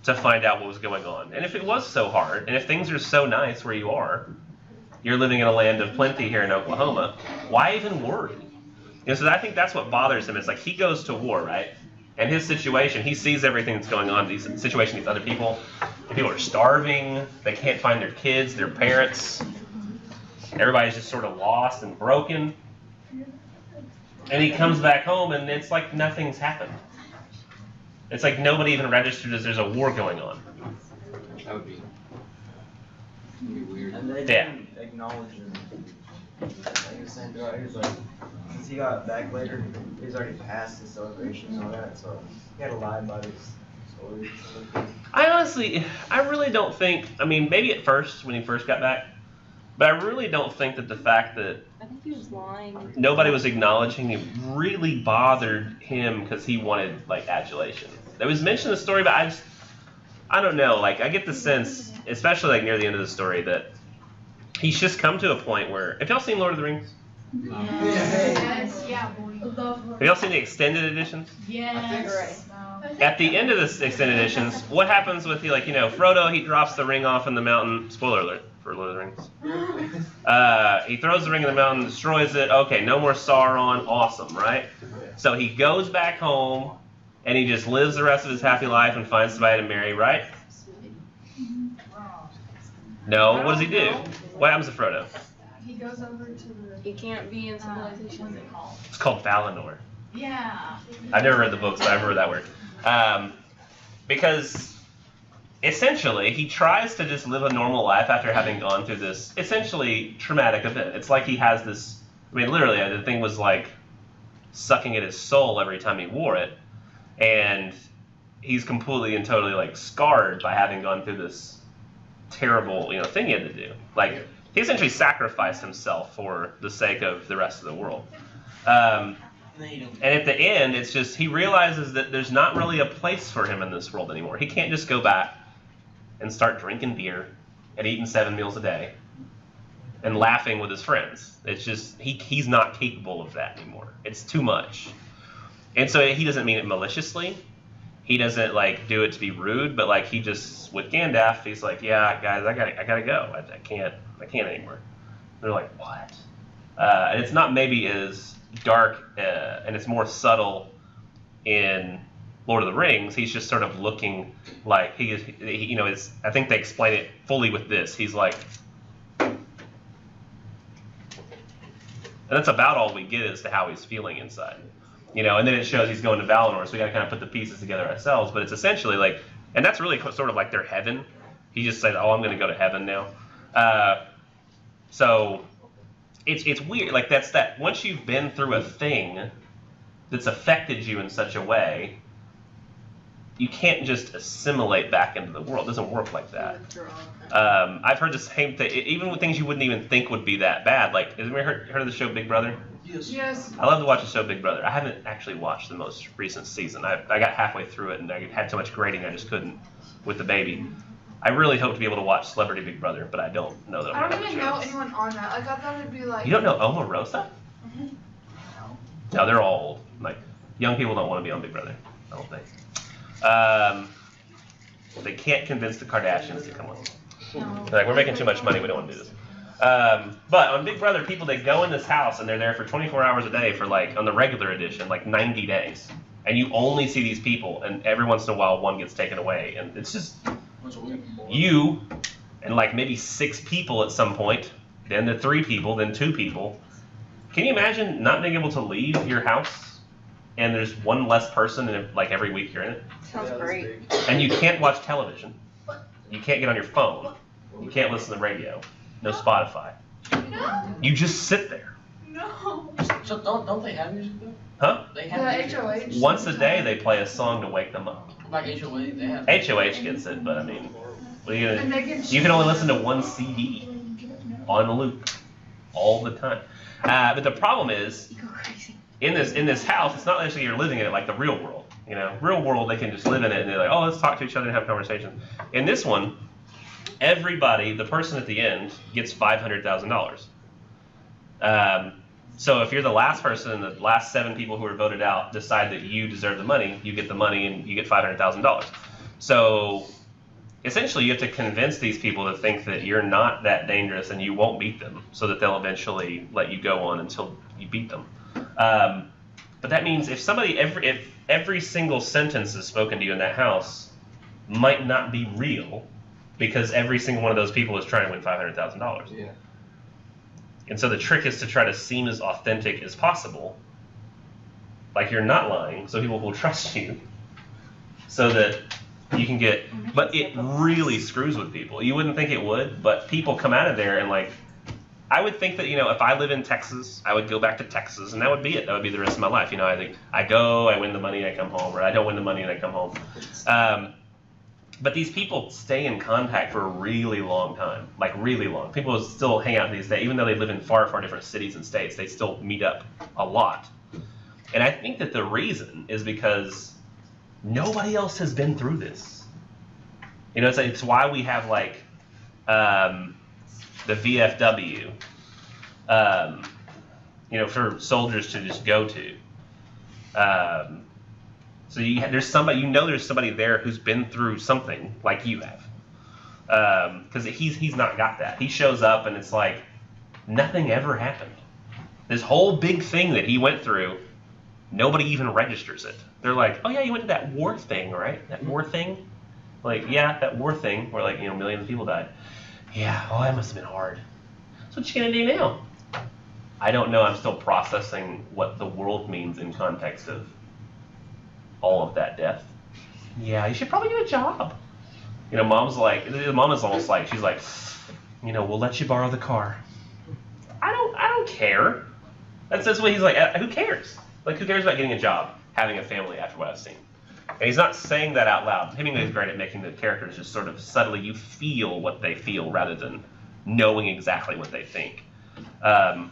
to find out what was going on. And if it was so hard, and if things are so nice where you are, you're living in a land of plenty here in Oklahoma, why even worry? So I think that's what bothers him. It's like he goes to war, right? And his situation, he sees everything that's going on, these situations, these other people. People are starving, they can't find their kids, their parents. Everybody's just sort of lost and broken. And he comes back home and it's like nothing's happened. It's like nobody even registered as there's a war going on. That would be weird. And they Yeah. didn't acknowledge him. Like he was saying throughout, he was like, since he got back later, he's already passed his celebration and all that, so he had to lie about his story. I really don't think, maybe at first, when he first got back, but I really don't think that the fact that I think he was lying. nobody was acknowledging him really bothered him because he wanted, like, adulation. There was mention of the story, but I don't know, like, I get the sense, especially, like, near the end of the story, that he's just come to a point where, have y'all seen Lord of the Rings? Yes, yeah, boy. Have y'all seen the extended editions? Yes. At the end of the extended editions, what happens with Frodo, he drops the ring off in the mountain, spoiler alert for Lord of the Rings. He throws the ring in the mountain, destroys it, okay, no more Sauron, awesome, right? So he goes back home, and he just lives the rest of his happy life and finds somebody to marry, right? No, what does he do? What happens to Frodo? He goes over to the. He can't be in civilization. It's called Valinor. Yeah. I've never read the books, but I remember that word. Because essentially, he tries to just live a normal life after having gone through this essentially traumatic event. It's like he has this, literally, the thing was like sucking at his soul every time he wore it. And he's completely and totally like scarred by having gone through this terrible, thing he had to do. Like, he essentially sacrificed himself for the sake of the rest of the world. And at the end, it's just, he realizes that there's not really a place for him in this world anymore. He can't just go back and start drinking beer and eating 7 meals a day and laughing with his friends. It's just, he's not capable of that anymore. It's too much. And so he doesn't mean it maliciously. He doesn't like do it to be rude, but like he just, with Gandalf, he's like, yeah, guys, I gotta go. I can't anymore. They're like, what? And it's not maybe as dark, and it's more subtle in Lord of the Rings. He's just sort of looking like he you know, I think they explain it fully with this. He's like, and that's about all we get as to how he's feeling inside. You know, and then it shows he's going to Valinor, so we got to kind of put the pieces together ourselves. But it's essentially like, and that's really sort of like their heaven. He just said, "Oh, I'm going to go to heaven now." So it's weird. Like that's that. Once you've been through a thing that's affected you in such a way, you can't just assimilate back into the world. It doesn't work like that. I've heard the same thing, even with things you wouldn't even think would be that bad. Like, have you ever heard of the show Big Brother? Yes. I love to watch the show Big Brother. I haven't actually watched the most recent season. I got halfway through it and I had so much grading I just couldn't with the baby. I really hope to be able to watch Celebrity Big Brother, but I don't know that I'm I going to don't have a even know chance. anyone on that. Like I thought it'd be like. You don't know Omarosa? Mhm. No, they're all old. Like, young people don't want to be on Big Brother, I don't think. They can't convince the Kardashians to come on. No. They're like, we're making too much money, we don't want to do this. But on Big Brother, people, they go in this house and they're there for 24 hours a day for like, on the regular edition, like 90 days. And you only see these people, and every once in a while one gets taken away. And it's just you and like maybe 6 people at some point, then the 3 people, then 2 people. Can you imagine not being able to leave your house and there's one less person in it, like every week you're in it? Sounds Yeah, that's great. big. And you can't watch television. You can't get on your phone. You can't listen to the radio. No Spotify. No. You just sit there. No. So don't they have music though? Huh? They The have music. HOH. Once a day they play a song to wake them up. Like HOA, they have. HOH gets it, but I mean, what are you And gonna, they can you can only listen to one CD on loop all the time. But the problem is, You go crazy. in this house, it's not necessarily you're living in it like the real world. You know, real world they can just live in it and they're like, oh, let's talk to each other and have conversations. In this one, everybody, the person at the end, gets $500,000. So if you're the last person and the last 7 people who are voted out decide that you deserve the money, you get the money and you get $500,000. So essentially you have to convince these people to think that you're not that dangerous and you won't beat them so that they'll eventually let you go on until you beat them. But that means if every single sentence is spoken to you in that house might not be real because every single one of those people is trying to win $500,000. Yeah. And so the trick is to try to seem as authentic as possible, like you're not lying, so people will trust you, so that you can get, but it really screws with people. You wouldn't think it would, but people come out of there and like, I would think that, you know, if I live in Texas, I would go back to Texas and that would be it. That would be the rest of my life. You know, I think I go, I win the money, I come home, or I don't win the money and I come home. But these people stay in contact for a really long time, like really long. People still hang out these days, even though they live in far, far different cities and states, they still meet up a lot. And I think that the reason is because nobody else has been through this. You know, it's why we have like the VFW, you know, for soldiers to just go to. So there's somebody, you know, there's somebody there who's been through something like you have, because he's not got that. He shows up and it's like nothing ever happened. This whole big thing that he went through, nobody even registers it. They're like, oh yeah, you went to that war thing, right? That war thing, like yeah, that war thing where like, you know, millions of people died. Yeah, oh that must have been hard. So what you gonna do now? I don't know. I'm still processing what the world means in context of all of that death. Yeah, you should probably do a job. You know, mom is almost like, she's like, you know, we'll let you borrow the car. I don't care. That's what he's like, who cares? Like, who cares about getting a job, having a family after what I've seen? And he's not saying that out loud. Hemingway's great at making the characters just sort of subtly, you feel what they feel rather than knowing exactly what they think. But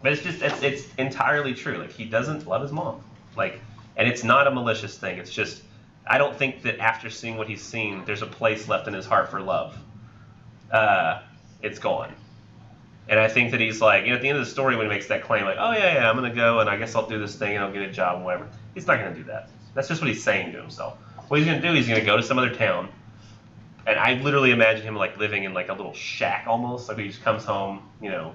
it's entirely true. Like, he doesn't love his mom. Like, and it's not a malicious thing. It's just, I don't think that after seeing what he's seen, there's a place left in his heart for love. it's gone. And I think that he's like, at the end of the story when he makes that claim, like, oh yeah, I'm gonna go and I guess I'll do this thing and I'll get a job and whatever. He's not gonna do that. That's just what he's saying to himself. What he's gonna do, he's gonna go to some other town, and I literally imagine him like living in like a little shack almost. Like he just comes home, and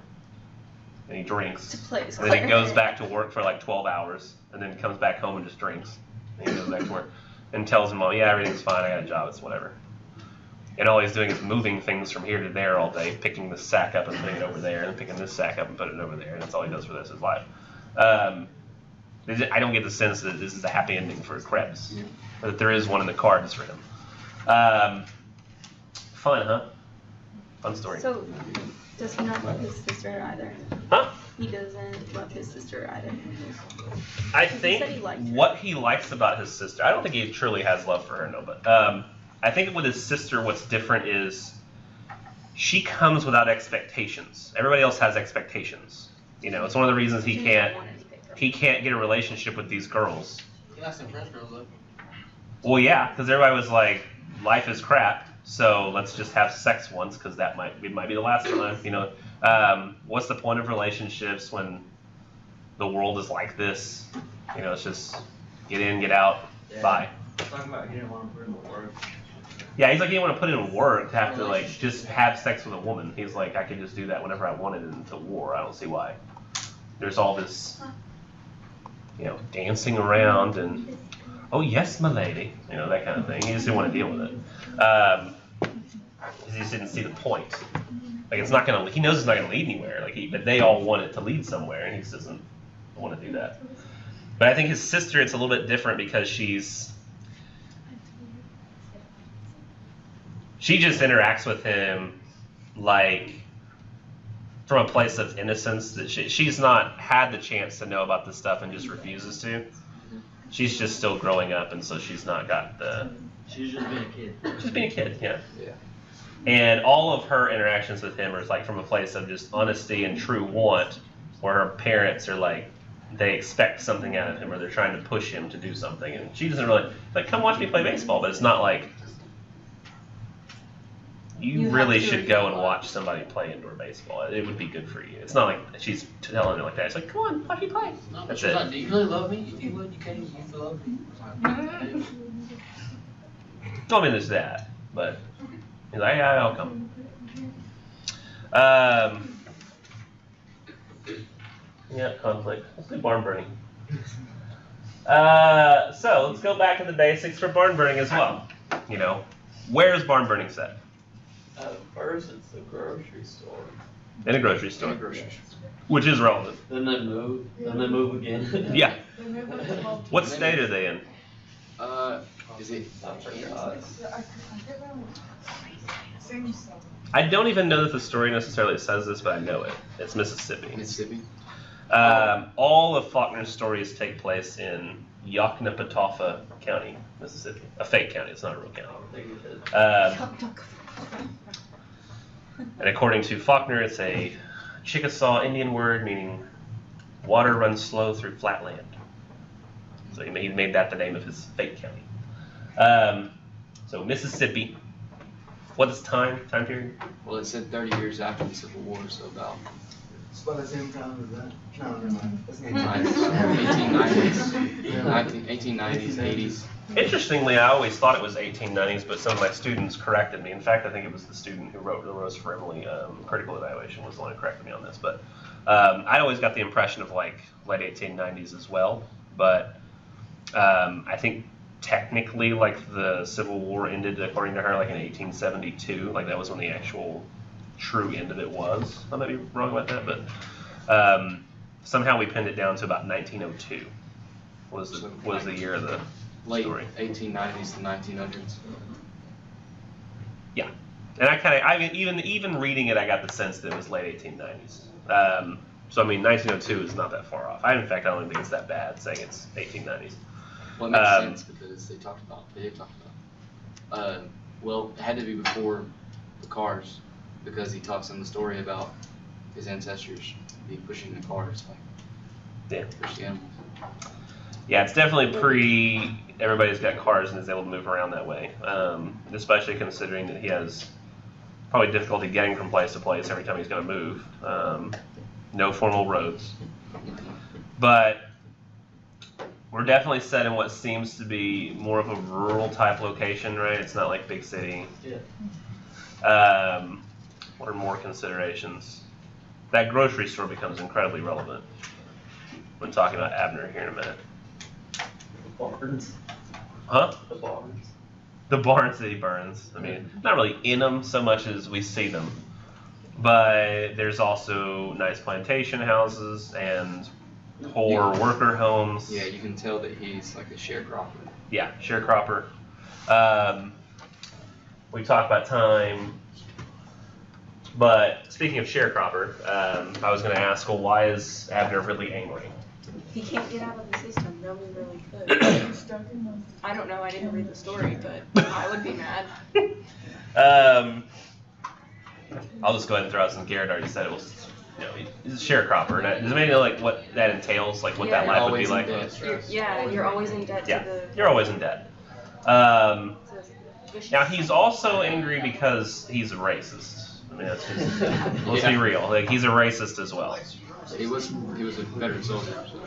he drinks, To play his and then he goes clarinet. back to work for like 12 hours, and then comes back home and just drinks. And he goes back to work and tells him, "Mom, yeah, everything's fine. I got a job. It's whatever." And all he's doing is moving things from here to there all day, picking this sack up and putting it over there, and picking this sack up and putting it over there, and that's all he does for the rest of his life. I don't get the sense that this is a happy ending for Krebs, or that there is one in the cards for him. Fun, huh? Fun story. So, does he not love his sister either? Huh? He doesn't love his sister either. I He think said he liked her. what he likes about his sister, I don't think he truly has love for her, no, but I think with his sister, what's different is she comes without expectations. Everybody else has expectations. It's one of the reasons he She can't doesn't want anything from he can't get a relationship with these girls. He likes some French girls though. Well, yeah, because everybody was like, life is crap, so let's just have sex once, because it might be the last time. What's the point of relationships when the world is like this? It's just get in, get out, Yeah. bye. Talking about he didn't want to put in the work. Yeah, he's like, he didn't want to put in work to have to like just have sex with a woman. He's like, I could just do that whenever I wanted until war. I don't see why. There's all this, dancing around and, oh yes, my lady, that kind of thing. He just didn't want to deal with it. He just didn't see the point. Like it's not gonna. He knows it's not gonna lead anywhere. But they all want it to lead somewhere, and he just doesn't want to do that. But I think his sister, it's a little bit different because she just interacts with him like from a place of innocence that she's not had the chance to know about this stuff and just refuses to. She's just still growing up, and so she's not got the. She's just being a kid. Just being a kid, yeah. Yeah. And all of her interactions with him are like from a place of just honesty and true want, where her parents are like, they expect something out of him, or they're trying to push him to do something, and she doesn't really like, come watch me play baseball, but it's not like you You really have to should go and realize. watch somebody play indoor baseball. It would be good for you. It's not like she's telling her like that. It's like, come on, watch me play. No, That's she's it. like, do you really love me? If you would, you can't. You feel love me. No, I mean, there's that, but he's like, yeah, I'll come. Yeah, conflict. Let's do barn burning. So let's go back to the basics for barn burning as well. Where is barn burning set? First, it's the grocery store. In a grocery store, Grocery which is relevant. Then they move. Then they move again. Yeah. They move it to multiple- What state are they in? Is it? I forgot. I don't even know that the story necessarily says this, but I know it. It's Mississippi. Mississippi. All of Faulkner's stories take place in Yoknapatawpha County, Mississippi. A fake county. It's not a real county. And according to Faulkner, it's a Chickasaw Indian word meaning water runs slow through flat land. So he made that the name of his fake county. So Mississippi. What is time period? Well, it said 30 years after the Civil War, so about It's about the same time as that. No, never mind. That's not 1890s, 80s. Interestingly, I always thought it was 1890s, but some of my students corrected me. In fact, I think it was the student who wrote the Rose for Emily critical evaluation was the one who corrected me on this. But I always got the impression of like late 1890s as well. But I think technically, like the Civil War ended, according to her, like in 1872. Like that was when the actual true end of it was. I might be wrong about that, but somehow we pinned it down to about 1902 was the year of the Late story. 1890s to 1900s. Yeah, and I mean, even reading it, I got the sense that it was late 1890s. So I mean, 1902 is not that far off. In fact, I don't think it's that bad saying it's 1890s. Well, it makes sense because they did talk about, well, it had to be before the cars because he talks in the story about his ancestors be pushing the cars, like, Yeah. push the animals. Yeah, it's definitely everybody's got cars and is able to move around that way. Especially considering that he has probably difficulty getting from place to place every time he's going to move. No formal roads. But we're definitely set in what seems to be more of a rural type location, right? It's not like big city. Yeah. What are more considerations? That grocery store becomes incredibly relevant when talking about Abner here in a minute. Barns. Huh? The barns. The barns that he burns. I mean, not really in them so much as we see them. But there's also nice plantation houses and poor worker homes. Yeah, you can tell that he's like a sharecropper. Yeah, sharecropper. We talked about time. But speaking of sharecropper, I was going to ask, well, why is Abner really angry? He can't get out of the system. No one really could. I don't know. I didn't read the story, but I would be mad. I'll just go ahead and throw out some. Garrett already said it was, he's a sharecropper. And does anybody know like what that entails? Like what that Yeah. life would be like? You're always in debt Yeah, to the. you're always in debt. to the Now he's also angry because he's a racist. I mean, that's just, let's be real. Like he's a racist as well. He was a veteran soldier. So.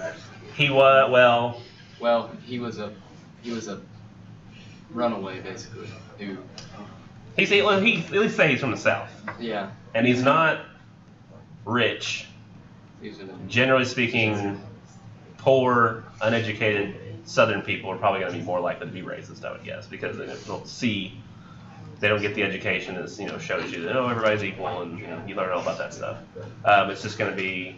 He was Well, he was a runaway basically. Who? he at least say he's from the South, Yeah. and he's not rich. He was in a, Generally speaking, poor, uneducated Southern people are probably going to be more likely to be racist, I would guess, because they don't get the education that shows you that everybody's equal and you learn all about that stuff. It's just going to be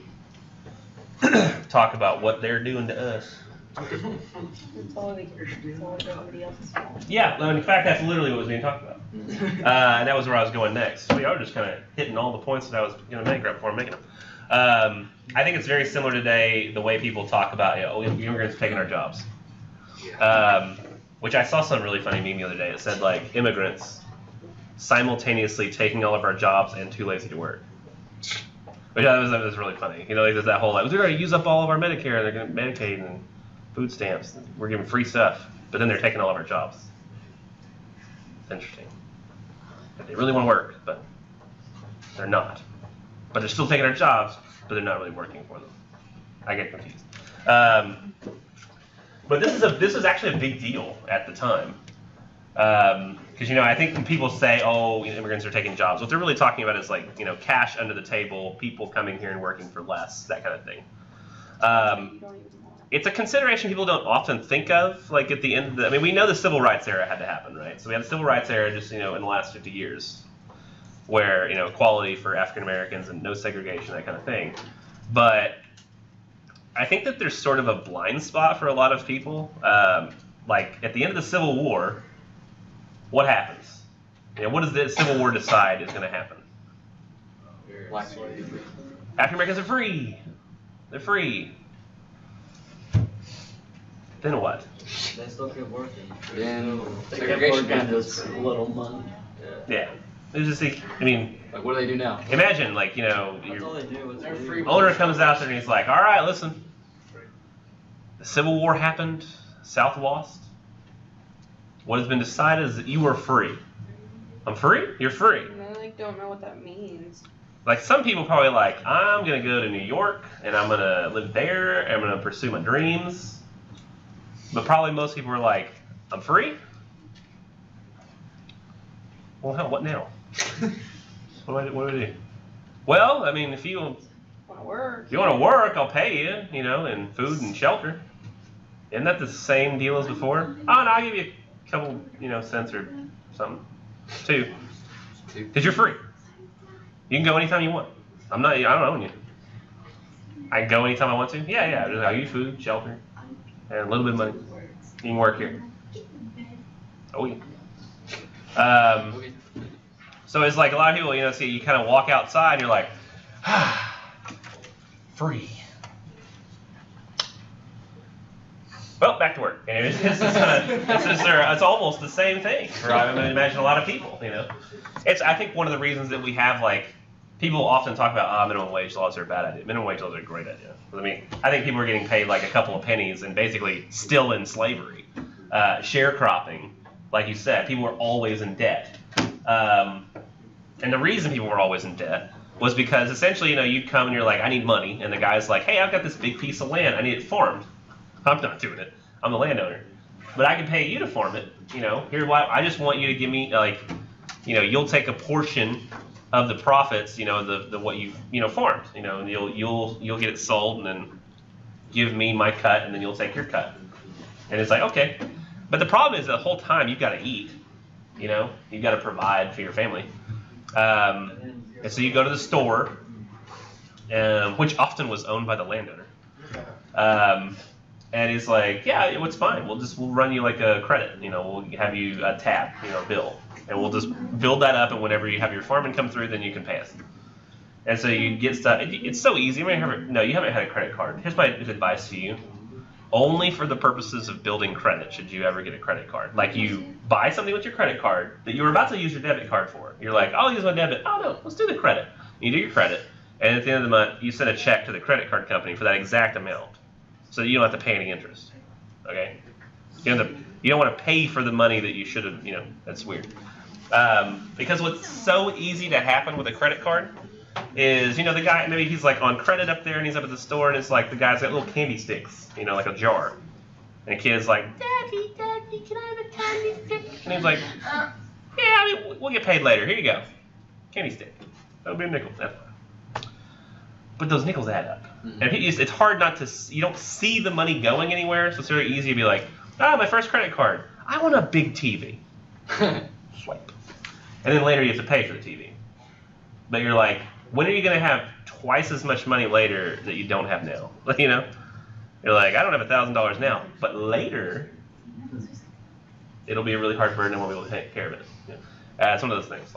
talk about what they're doing to us. It's all everybody else's fault. Yeah, in fact, that's literally what was being talked about. And that was where I was going next. We are just kind of hitting all the points that I was going to make right before I'm making them. I think it's very similar today, the way people talk about, immigrants taking our jobs. Which I saw some really funny meme the other day. It said, like, immigrants simultaneously taking all of our jobs and too lazy to work. Which that was really funny. There's that whole, like, we're going to use up all of our Medicare, and they're going to Medicaid and food stamps. We're giving free stuff, but then they're taking all of our jobs. It's interesting. They really want to work, but they're not. But they're still taking our jobs, but they're not really working for them. I get confused. But this is actually a big deal at the time. Because, I think when people say, immigrants are taking jobs, what they're really talking about is like, cash under the table, people coming here and working for less, that kind of thing. It's a consideration people don't often think of, like at the end of we know the civil rights era had to happen, right? So we had the civil rights era just, in the last 50 years, where, equality for African Americans and no segregation, that kind of thing. But I think that there's sort of a blind spot for a lot of people. Like at the end of the Civil War, what happens? What does the Civil War decide is going to happen? black slave. African Americans are free. They're free. Then what? They still keep working. Then They kept segregation working happens. just little money. Yeah. It's just like, Like, what do they do now? imagine like, That's all your they do. They're free. owner comes out there and he's like, all right, listen. The Civil War happened. South lost. What has been decided is that you are free. I'm free? You're free. And I don't know what that means. Like some people probably like, I'm gonna go to New York and I'm gonna live there and I'm gonna pursue my dreams. But probably most people are like, I'm free? Well, hell, what now? What do I do? Well, if you Want to work? want to work, I'll pay you, and food and shelter. Isn't that the same deal as before? Oh, no, I'll give you a couple, cents or something. Two. Because you're free. You can go anytime you want. I don't own you. I can go anytime I want to? Yeah. I'll give you food, shelter, and a little bit of money. You can work here. Oh, yeah. Okay. So it's like a lot of people, see, you kind of walk outside and you're like, free. Well, back to work. And it's almost the same thing for, I imagine, a lot of people, It's, I think, one of the reasons that we have, like, people often talk about, minimum wage laws are a bad idea. Minimum wage laws are a great idea. I think people are getting paid, like, a couple of pennies and basically still in slavery. Sharecropping, like you said, people are always in debt. And the reason people were always in debt was because essentially, you'd come and you're like, I need money. And the guy's like, hey, I've got this big piece of land. I need it farmed. I'm not doing it. I'm the landowner. But I can pay you to farm it. I just want you to give me, you'll take a portion of the profits, the what you've, farmed, and you'll get it sold and then give me my cut and then you'll take your cut. And it's like, okay. But the problem is the whole time you've got to eat, you've got to provide for your family. And so you go to the store, which often was owned by the landowner. And he's like, yeah, it's fine. We'll run you like a credit. We'll have you a tab, bill. And we'll just build that up, and whenever you have your farming come through, then you can pay us. And so you get stuff. It's so easy. You haven't had a credit card. Here's my advice to you. Only for the purposes of building credit should you ever get a credit card. Like you buy something with your credit card that you were about to use your debit card for. You're like, I'll use my debit. Oh, no, let's do the credit. You do your credit, and at the end of the month, you send a check to the credit card company for that exact amount. So you don't have to pay any interest. Okay? You don't want to pay for the money that you should have, that's weird. Because what's so easy to happen with a credit card is, the guy, maybe he's like on credit up there and he's up at the store and it's like the guy's got little candy sticks, like a jar. And the kid's like, Daddy, can I have a candy stick? And he's like, yeah, we'll get paid later. Here you go. Candy stick. That'll be a nickel. That's fine. But those nickels add up. Mm-hmm. And it's hard not to, you don't see the money going anywhere, so it's very easy to be like, my first credit card. I want a big TV. Swipe. And then later you have to pay for the TV. But you're like, when are you going to have twice as much money later that you don't have now? You're like, I don't have $1,000 now, but later it'll be a really hard burden and we'll be able to take care of it. It's one of those things.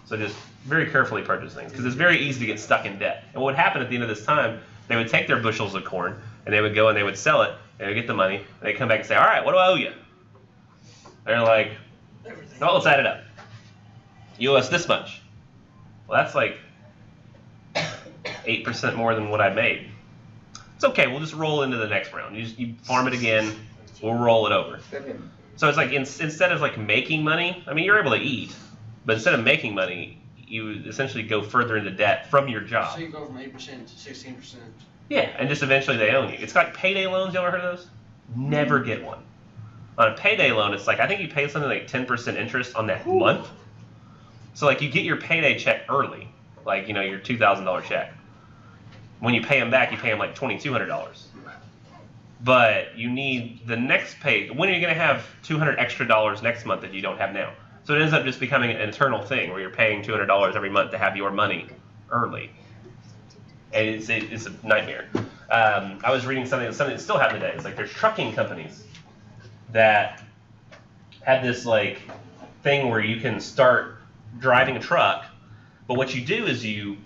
So just very carefully purchase things because it's very easy to get stuck in debt. And what would happen at the end of this time, they would take their bushels of corn and they would go and they would sell it and they would get the money and they'd come back and say, all right, what do I owe you? They're like, no, let's add it up. You owe us this much. Well, that's like 8% more than what I made. It's okay. We'll just roll into the next round. You farm it again. We'll roll it over. So it's like instead of like making money, you're able to eat, but instead of making money, you essentially go further into debt from your job. So you go from 8% to 16%. Yeah, and just eventually they own you. It's like payday loans. You ever heard of those? Never get one. On a payday loan, it's like I think you pay something like 10% interest on that month. So like you get your payday check early, like your $2,000 check. When you pay them back, you pay them like $2,200. But you need the next pay. When are you going to have $200 extra next month that you don't have now? So it ends up just becoming an internal thing where you're paying $200 every month to have your money early. And it's a nightmare. I was reading something that still happened today. It's like there's trucking companies that had this like thing where you can start driving a truck, but what you do is you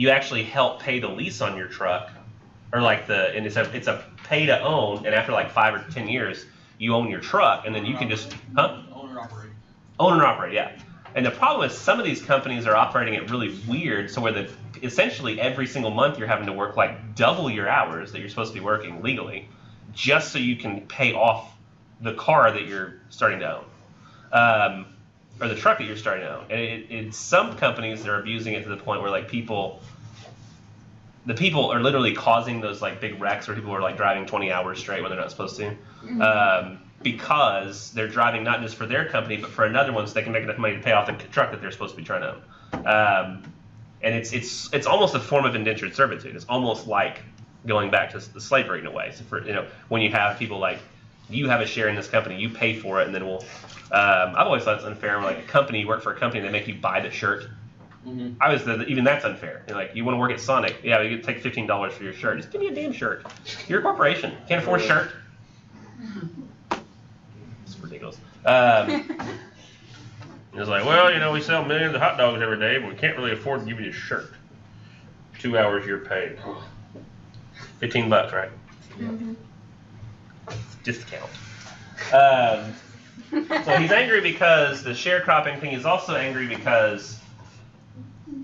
actually help pay the lease on your truck, or like and it's a pay to own, and after like 5 or 10 years, you own your truck, and then you can just Owner operate, yeah. And the problem is some of these companies are operating it really weird, so where essentially every single month you're having to work like double your hours that you're supposed to be working legally, just so you can pay off the car that you're starting to own. Or the truck that you're starting to own. And some companies that are abusing it to the point where like the people are literally causing those like big wrecks where people are like driving 20 hours straight when they're not supposed to, because they're driving not just for their company but for another one so they can make enough money to pay off the truck that they're supposed to be trying to own. And it's almost a form of indentured servitude. It's almost like going back to the slavery in a way. So for when you have people like you have a share in this company, you pay for it, and then we'll. I've always thought it's unfair when like a company, you work for a company, they make you buy the shirt. Mm-hmm. Even that's unfair. Like you want to work at Sonic, yeah, you take $15 for your shirt. Just give me a damn shirt. You're a corporation, can't afford a shirt. It's ridiculous. It's like, well, we sell millions of hot dogs every day, but we can't really afford to give you a shirt. 2 hours you're paid. $15, right? Mm-hmm. Discount. So he's angry because the sharecropping thing. He's also angry because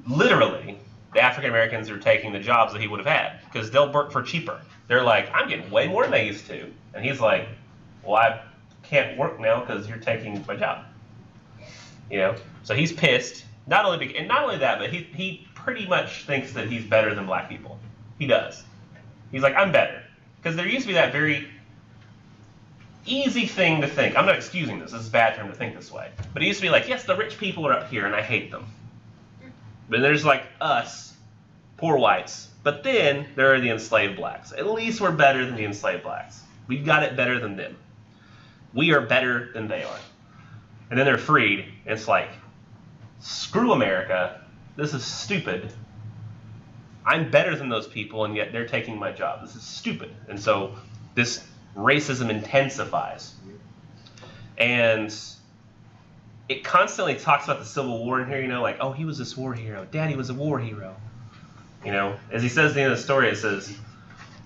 literally the African Americans are taking the jobs that he would have had because they'll work for cheaper. They're like, I'm getting way more than I used to. And he's like, well, I can't work now because you're taking my job. So he's pissed. Not only that, but he pretty much thinks that he's better than black people. He does. He's like, I'm better. Because there used to be that very easy thing to think. I'm not excusing this. This is bad for him to think this way. But it used to be like, yes, the rich people are up here and I hate them. But there's like us, poor whites. But then there are the enslaved blacks. At least we're better than the enslaved blacks. We've got it better than them. We are better than they are. And then they're freed. And it's like, screw America. This is stupid. I'm better than those people, and yet they're taking my job. This is stupid. And so this racism intensifies. And it constantly talks about the Civil War in here, you know, like, oh, he was this war hero. Daddy was a war hero. You know, as he says at the end of the story, it says,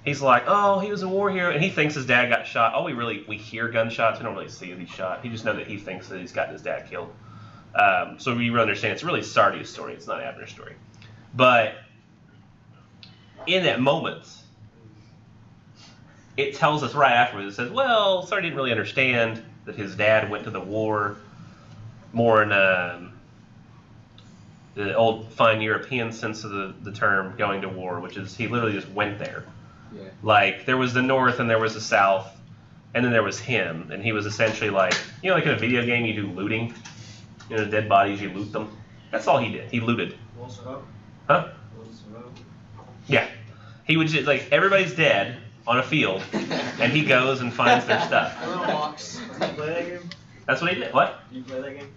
he's like, oh, he was a war hero, and he thinks his dad got shot. Oh, we hear gunshots. We don't really see that he's shot. He just knows that he thinks that he's gotten his dad killed. So we really understand it's really Sardou's story. It's not Abner's story. But in that moment, it tells us right afterwards, it says, well, Sardi didn't really understand that his dad went to the war more in the old fine European sense of the term going to war, which is he literally just went there. Yeah. Like, there was the North and there was the South, and then there was him, and he was essentially like, you know, like in a video game you do looting, you know, dead bodies, you loot them. That's all he did. He looted. Huh? Yeah. He would just, like, everybody's dead on a field, and he goes and finds their stuff. A little box. Did you play that game? That's what he did. What? Did you play that game?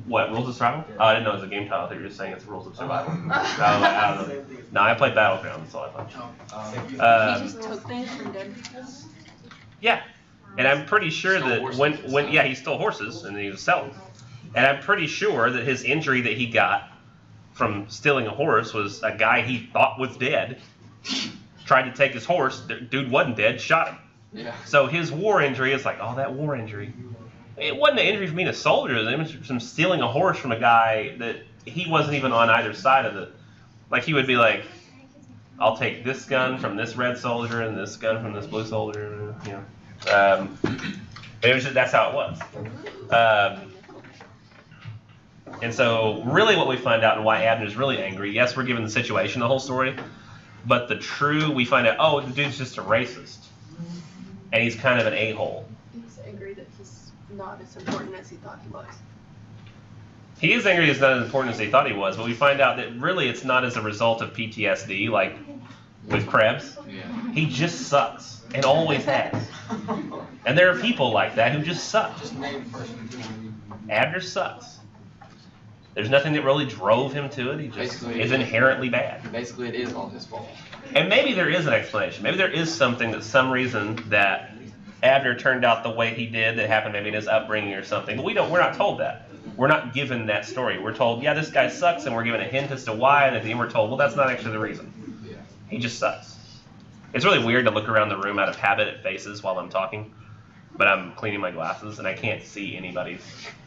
What, Rules of Survival? Yeah. Oh, I didn't know it was a game title. I thought you were just saying it's Rules of Survival. I don't know. Same thing. No, I played Battleground. That's all I played. He Um, just took things from dead people. yeah. And I'm pretty sure Stole that horses. he stole horses and he was selling them. And I'm pretty sure that his injury that he got from stealing a horse was a guy he thought was dead, tried to take his horse, dude wasn't dead, shot him. Yeah. So his war injury is like, oh, that war injury. It wasn't an injury from being a soldier, it was from stealing a horse from a guy that he wasn't even on either side of it. Like, he would be like, I'll take this gun from this red soldier and this gun from this blue soldier, you know. It was just, that's how it was. And so really what we find out and why Abner's really angry, yes, we're given the situation, the whole story, but we find out, oh, the dude's just a racist. And he's kind of an a-hole. He's angry that he's not as important as he thought he was. He is angry he's not as important as he thought he was, but we find out that really it's not as a result of PTSD, like with Krebs. Yeah. He just sucks, and always has. And there are people like that who just suck. Just name the person. Abner sucks. There's nothing that really drove him to it. He just Basically, is inherently bad. Basically, it is all his fault. And maybe there is an explanation. Maybe there is something that some reason that Abner turned out the way he did that happened maybe in his upbringing or something. But we're not told that. We're not given that story. We're told, yeah, this guy sucks, and we're given a hint as to why, and at the end we're told, well, that's not actually the reason. Yeah. He just sucks. It's really weird to look around the room out of habit at faces while I'm talking, but I'm cleaning my glasses and I can't see anybody's.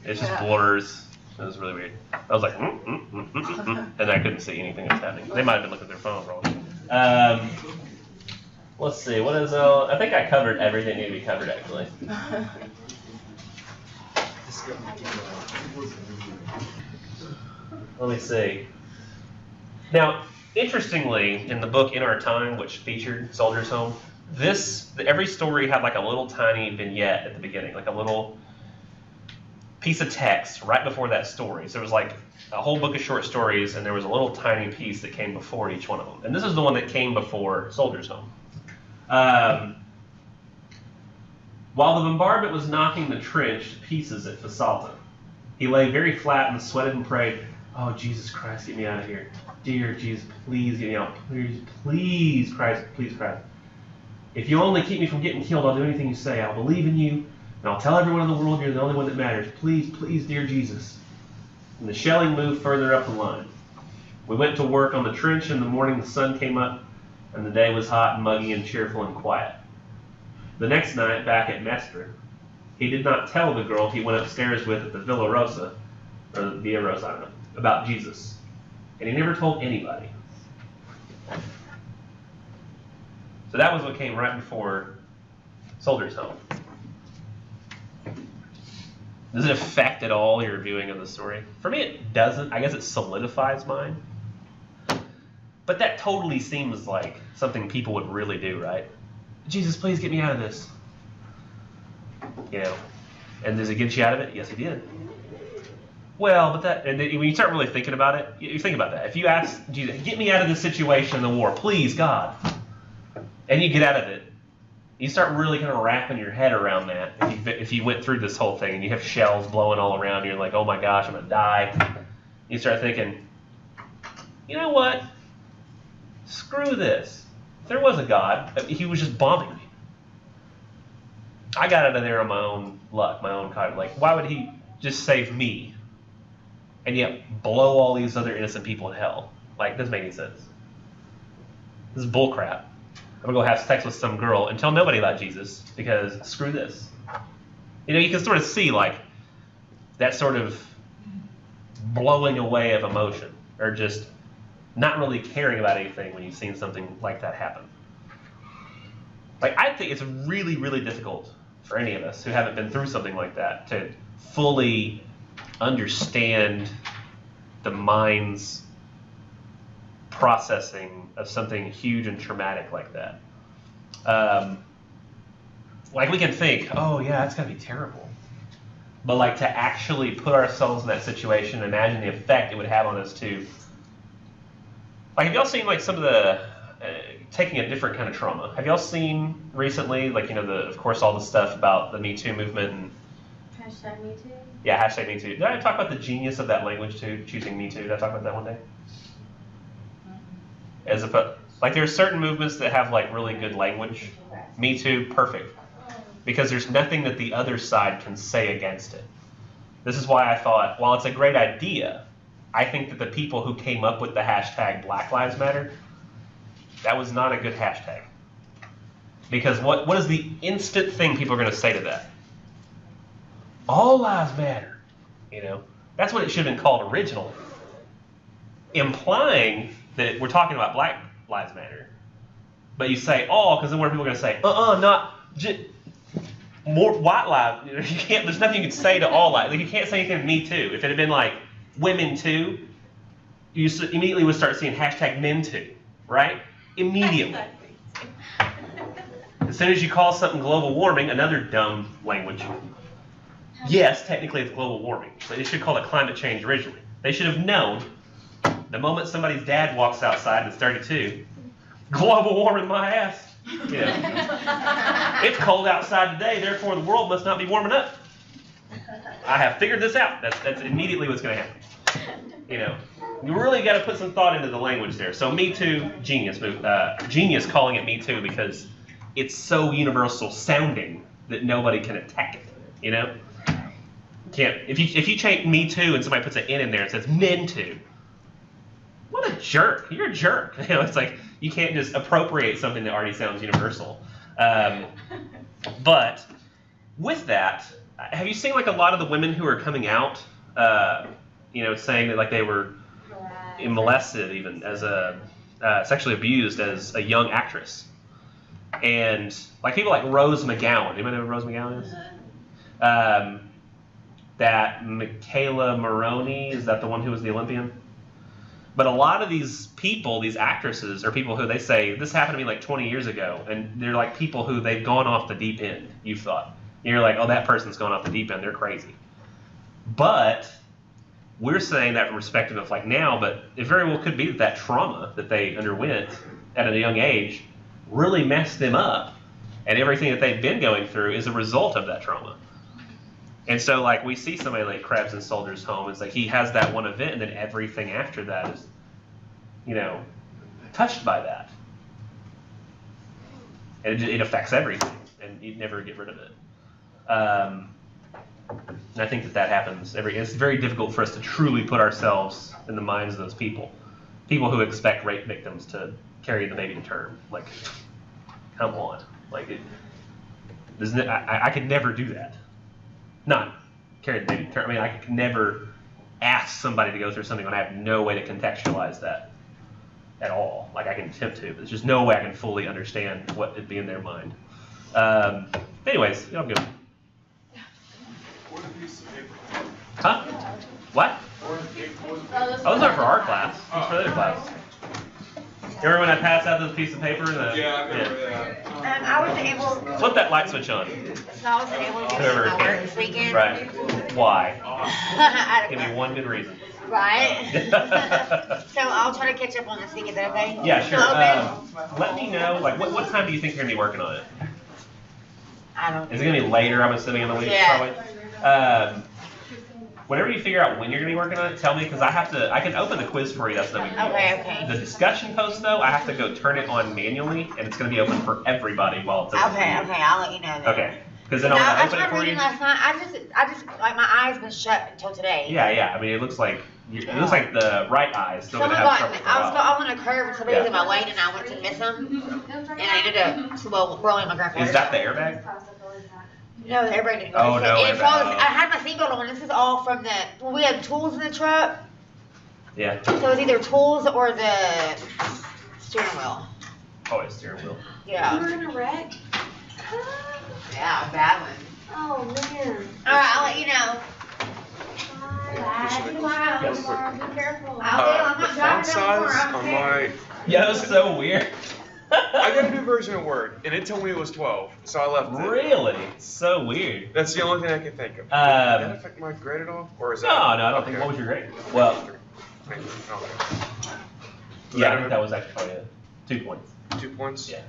It's just Yeah. blurs. It was really weird. I was like, and I couldn't see anything that was happening. They might have been looking at their phone wrong. Let's see, what is I think I covered everything that needed to be covered, actually. Let me see. Now, interestingly, in the book In Our Time, which featured Soldier's Home, every story had like a little tiny vignette at the beginning, like a little piece of text right before that story. So it was like a whole book of short stories, and there was a little tiny piece that came before each one of them. And this is the one that came before Soldier's Home. While the bombardment was knocking the trench to pieces at Fasalta, he lay very flat and sweated and prayed, "Oh, Jesus Christ, get me out of here. Dear Jesus, please get me out. Please, Christ, please, Christ. If you only keep me from getting killed, I'll do anything you say. I'll believe in you, and I'll tell everyone in the world you're the only one that matters. Please, please, dear Jesus." And the shelling moved further up the line. We went to work on the trench. In the morning, the sun came up, and the day was hot and muggy and cheerful and quiet. The next night, back at Mestre, he did not tell the girl he went upstairs with at the Villa Rosa, or the Villa Rosa, I don't know, about Jesus. And he never told anybody. So that was what came right before Soldier's Home. Does it affect at all your viewing of the story? For me, it doesn't. I guess it solidifies mine. But that totally seems like something people would really do, right? Jesus, please get me out of this. You know, and does it get you out of it? Yes, he did. Well, but that, and then when you start really thinking about it, you think about that. If you ask Jesus, get me out of this situation in the war, please, God, and you get out of it, you start really kind of wrapping your head around that. If you went through this whole thing and you have shells blowing all around, you're like, oh my gosh, I'm going to die. You start thinking, you know what? Screw this. If there was a God, he was just bombing me. I got out of there on my own luck, my own kind. Like, why would he just save me and yet blow all these other innocent people in hell? Like, doesn't make any sense. This is bullcrap. I'm going to go have sex with some girl and tell nobody about Jesus because screw this. You know, you can sort of see, like, that sort of blowing away of emotion or just not really caring about anything when you've seen something like that happen. Like, I think it's really, really difficult for any of us who haven't been through something like that to fully understand the mind's processing of something huge and traumatic like that. Like, we can think, oh yeah, that's gotta be terrible. But like, to actually put ourselves in that situation, imagine the effect it would have on us too. Like, have y'all seen like some of the taking a different kind of trauma? Have y'all seen recently, like, you know, of course all the stuff about the Me Too movement and Hashtag Me Too. yeah, hashtag Me Too. Did I talk about the genius of that language too? Choosing Me Too. Did I talk about that one day? Like, there are certain movements that have like really good language. Me Too, perfect. Because there's nothing that the other side can say against it. This is why I thought, while it's a great idea, I think that the people who came up with the hashtag Black Lives Matter, that was not a good hashtag. Because what is the instant thing people are going to say to that? All lives matter. You know, that's what it should have been called originally. Implying that we're talking about Black Lives Matter. But you say all, because then what are people going to say? Not more white lives. You know, you can't. There's nothing you can say to all lives. Like, you can't say anything to Me Too. If it had been like women too, you immediately would start seeing hashtag men too, right? Immediately. As soon as you call something global warming, another dumb language. Yes, technically it's global warming, but they should call it climate change originally. They should have known the moment somebody's dad walks outside and it's 32, global warming my ass. You know, it's cold outside today, therefore the world must not be warming up. I have figured this out. That's immediately what's going to happen. You know, you really got to put some thought into the language there. So Me Too, genius move. Genius calling it Me Too because it's so universal sounding that nobody can attack it. You know, can't if you change Me Too and somebody puts an N in there and says Men Too. What a jerk! You're a jerk. You know, it's like you can't just appropriate something that already sounds universal. But with that, have you seen like a lot of the women who are coming out, you know, saying that like they were molested, even as a sexually abused as a young actress, and like people like Rose McGowan. Anybody know who Rose McGowan is? That Michaela Maroney, is that the one who was the Olympian? But a lot of these people, these actresses, are people who they say, this happened to me like 20 years ago, and they're like people who they've gone off the deep end, you thought. You're like, oh, that person's gone off the deep end, they're crazy. But we're saying that from perspective of like now, but it very well could be that that trauma that they underwent at a young age really messed them up, and everything that they've been going through is a result of that trauma. And so, like, we see somebody like Krebs in Soldiers Home. It's like he has that one event, and then everything after that is, you know, touched by that. And it affects everything, and you never get rid of it. And I think that happens it's very difficult for us to truly put ourselves in the minds of those people. People who expect rape victims to carry the baby to term. Like, come on. Like, I could never do that. Not carry the baby to term. I mean, I could never ask somebody to go through something when I have no way to contextualize that at all. Like, I can attempt to, but there's just no way I can fully understand what would be in their mind. Anyways, I'm good. What if Huh? What? Oh, those aren't for our class. Those for other class. Remember when I passed out those pieces of paper? Yeah, I remember that. I was able. Flip that light switch on. So I was able to do Whoever some can. work this weekend. Right. Why? I Give don't me know. one good reason. Right. So I'll try to catch up on this week. Is that okay? Yeah, sure. Still open? Let me know. Like, what time do you think you're gonna be working on it? I don't. Is it gonna be later? I'm assuming in the week, Yeah. probably. Whenever you figure out when you're gonna be working on it, tell me because I can open the quiz for you. That's no big deal. Okay. The discussion post though, I have to go turn it on manually, and it's gonna be open for everybody while it's open. Okay. for you. I'll let you know. Then. Okay. Because then No, I'll I open it tried for you. reading last night. I just like my eyes been shut until today. Yeah. I mean, it looks like the right eye is still Someone gonna have got. trouble for a while. I was on a curve and somebody was Yeah. in my lane and I went to miss them and I ended up rolling my grandfather. Is that the airbag? No, everybody didn't. Oh, no, And it's all, airbag. I had my seatbelt on. This is all from the. Well, we had tools in the truck, Yeah. so it's either tools or the steering wheel. Oh, it's steering wheel. Yeah. You were in a wreck? Yeah, bad one. Oh, man. All right, I'll let you know. Yes. Be careful. I'm not The driving font no more. size I'm on scared. my, Yeah, that was so weird. I got a new version of Word, and it told me it was 12, so I left it. Really? So weird. That's the only thing I can think of. Did that affect my grade at all, or is No, that? I don't think. What was your grade? Well, Okay. yeah, I think that was actually probably 2 points. 2 points. Yeah.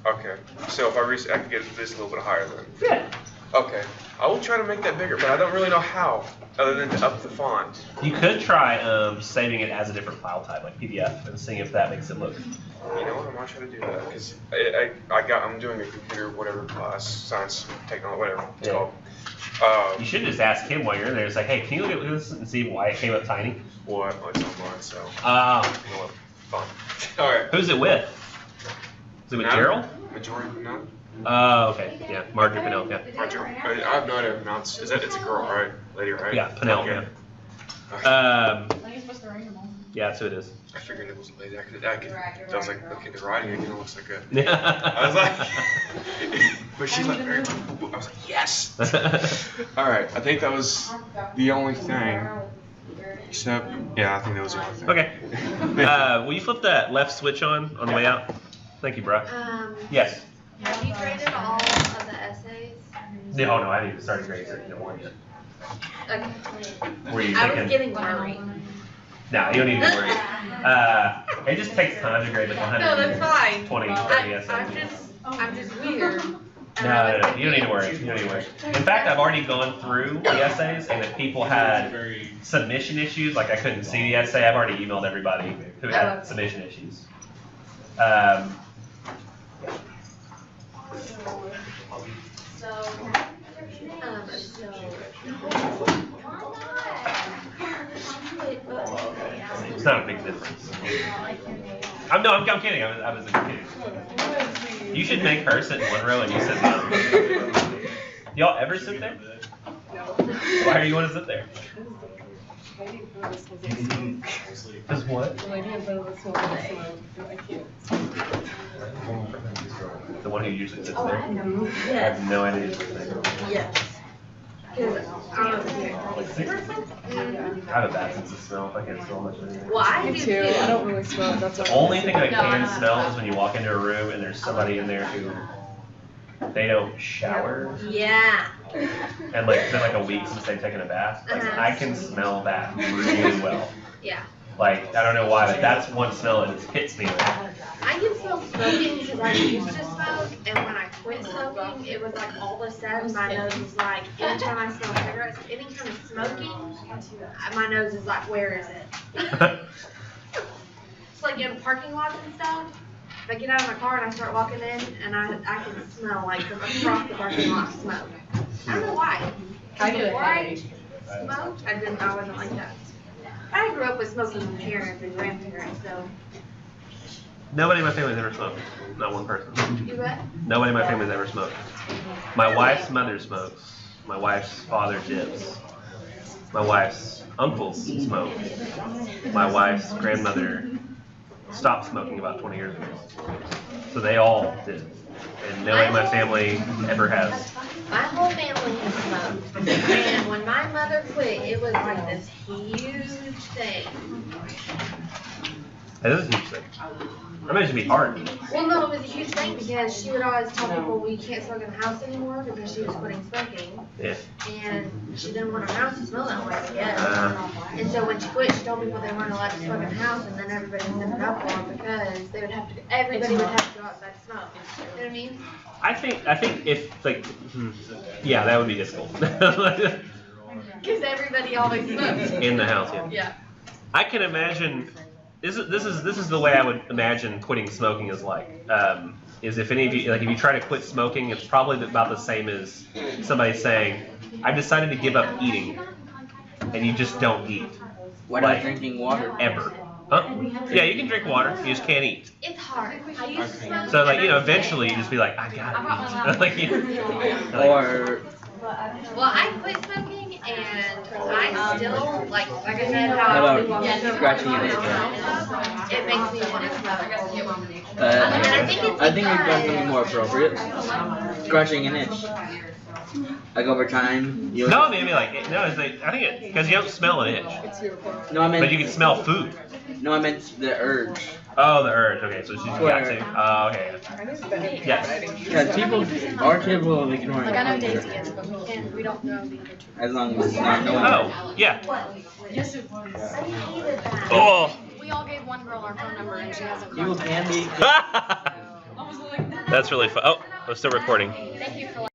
Okay. So if I could get this a little bit higher then. Yeah. Okay. I will try to make that bigger, but I don't really know how, other than to up the font. You could try saving it as a different file type, like PDF, and seeing if that makes it look. You know what? I'm not trying to do that because I'm doing a computer whatever class, science, technology, whatever it's Yeah. called. You should just ask him while you're in there. It's like, hey, can you look at this and see why it came up tiny? What? Oh, it's online, so. Oh. You know what? Fun. All right. Who's it with? Is it with Gerald? Majority, no. Okay. Yeah, Marjorie Pinnell. Yeah. Marjorie. I have no idea how to pronounce. It's a girl, right? Lady, right? Yeah, Pinnell. Okay. Yeah. Yeah, that's who it is. I figured it was a lady. I was like, looking at the writing again, it looks like a. I Yeah. was like, but she's like very. I was like, yes. All right, I think that was the only thing. Except, yeah, I think that was the only thing. Okay. Will you flip that left switch on the way out? Thank you, bro. Yes. Have you graded all of the essays? No, I haven't even started grading one yet. Okay. Were you I was thinking? getting worried. No, you don't need to be worried. It just takes time to grade like 100. No, that's fine. 20, 30 essays. I'm just weird. No, you don't need to worry. You don't need to worry. In fact, I've already gone through the essays, and if people had submission issues, like I couldn't see the essay, I've already emailed everybody who had submission issues. It's not a big difference. I'm kidding. I was kidding. You should make her sit in one row and you sit down. Y'all ever sit there? Why do you want to sit there? Just what? The one who usually sits there? I have no idea. Yes. Like cigarettes? I have a bad sense of smell. I can't smell much of anything. Well, I Me do too. too. I don't really smell it. That's The what only thing I can smell is when you walk into a room and there's somebody in there who they don't shower Yeah. and like it's been like a week since they've taken a bath. Like I can smell that really well. Yeah. Like I don't know why, but that's one smell that just hits me. I can smell smoking because I used to smoke, and when I quit smoking, it was like all of a sudden my nose is like, anytime I smell cigarettes, any kind of smoking, my nose is like, where is it? It's like in parking lots and stuff. If I get out of my car and I start walking in, and I can smell like from across the parking lot smoke. I don't know why. I do it. Before I smoked, I wasn't like that. I grew up with smoking parents and grandparents, so. Nobody in my family's ever smoked. Not one person. You what? Nobody in my family's ever smoked. My wife's mother smokes. My wife's father dips. My wife's uncles smoke. My wife's grandmother stopped smoking about 20 years ago. So they all did. And nobody in my family ever has. My whole family has smoked. And when my mother quit, it was like this huge thing. That is a huge thing. I imagine it'd be hard. Well, no, it was a huge thing because she would always tell people we can't smoke in the house anymore because she was quitting smoking. Yeah. And she didn't want her house to smell that way, I guess. And so when she quit, she told people they weren't allowed to smoke in the house, and then everybody was giving up on her because they would have to, everybody would have to go outside to smoke. You know what I mean? I think if like, yeah, that would be difficult. Because everybody always smokes. In the house, yeah. Yeah. I can imagine. This is the way I would imagine quitting smoking is like. Is if any of you, like if you try to quit smoking, it's probably about the same as somebody saying, I've decided to give up eating, and you just don't eat. What like, about drinking water? Ever. Huh? Yeah, you can drink water, you just can't eat. It's hard. I used to smoke. So like, eventually you just be like, I gotta eat. Like, Or Well, I quit smoking and I still, like I said, how how about scratching your itch? it makes me want to smoke. I think we've done something more appropriate. Scratching an itch. Like over time, you. No, maybe like no. It's like, I think it because you don't smell an itch, No, I meant. but you can smell food. No, I meant the urge. Oh, the urge. Okay, so she's got Where- to. Oh, okay. Yes. Because people are capable of ignoring Like I know hunger Daisy is, but we don't know the other two. as long as it's not going. Oh, yeah. Yes, it was. Oh. We all gave one girl our phone number and she hasn't People can be. That's really fun. Oh, I'm still recording. Thank you for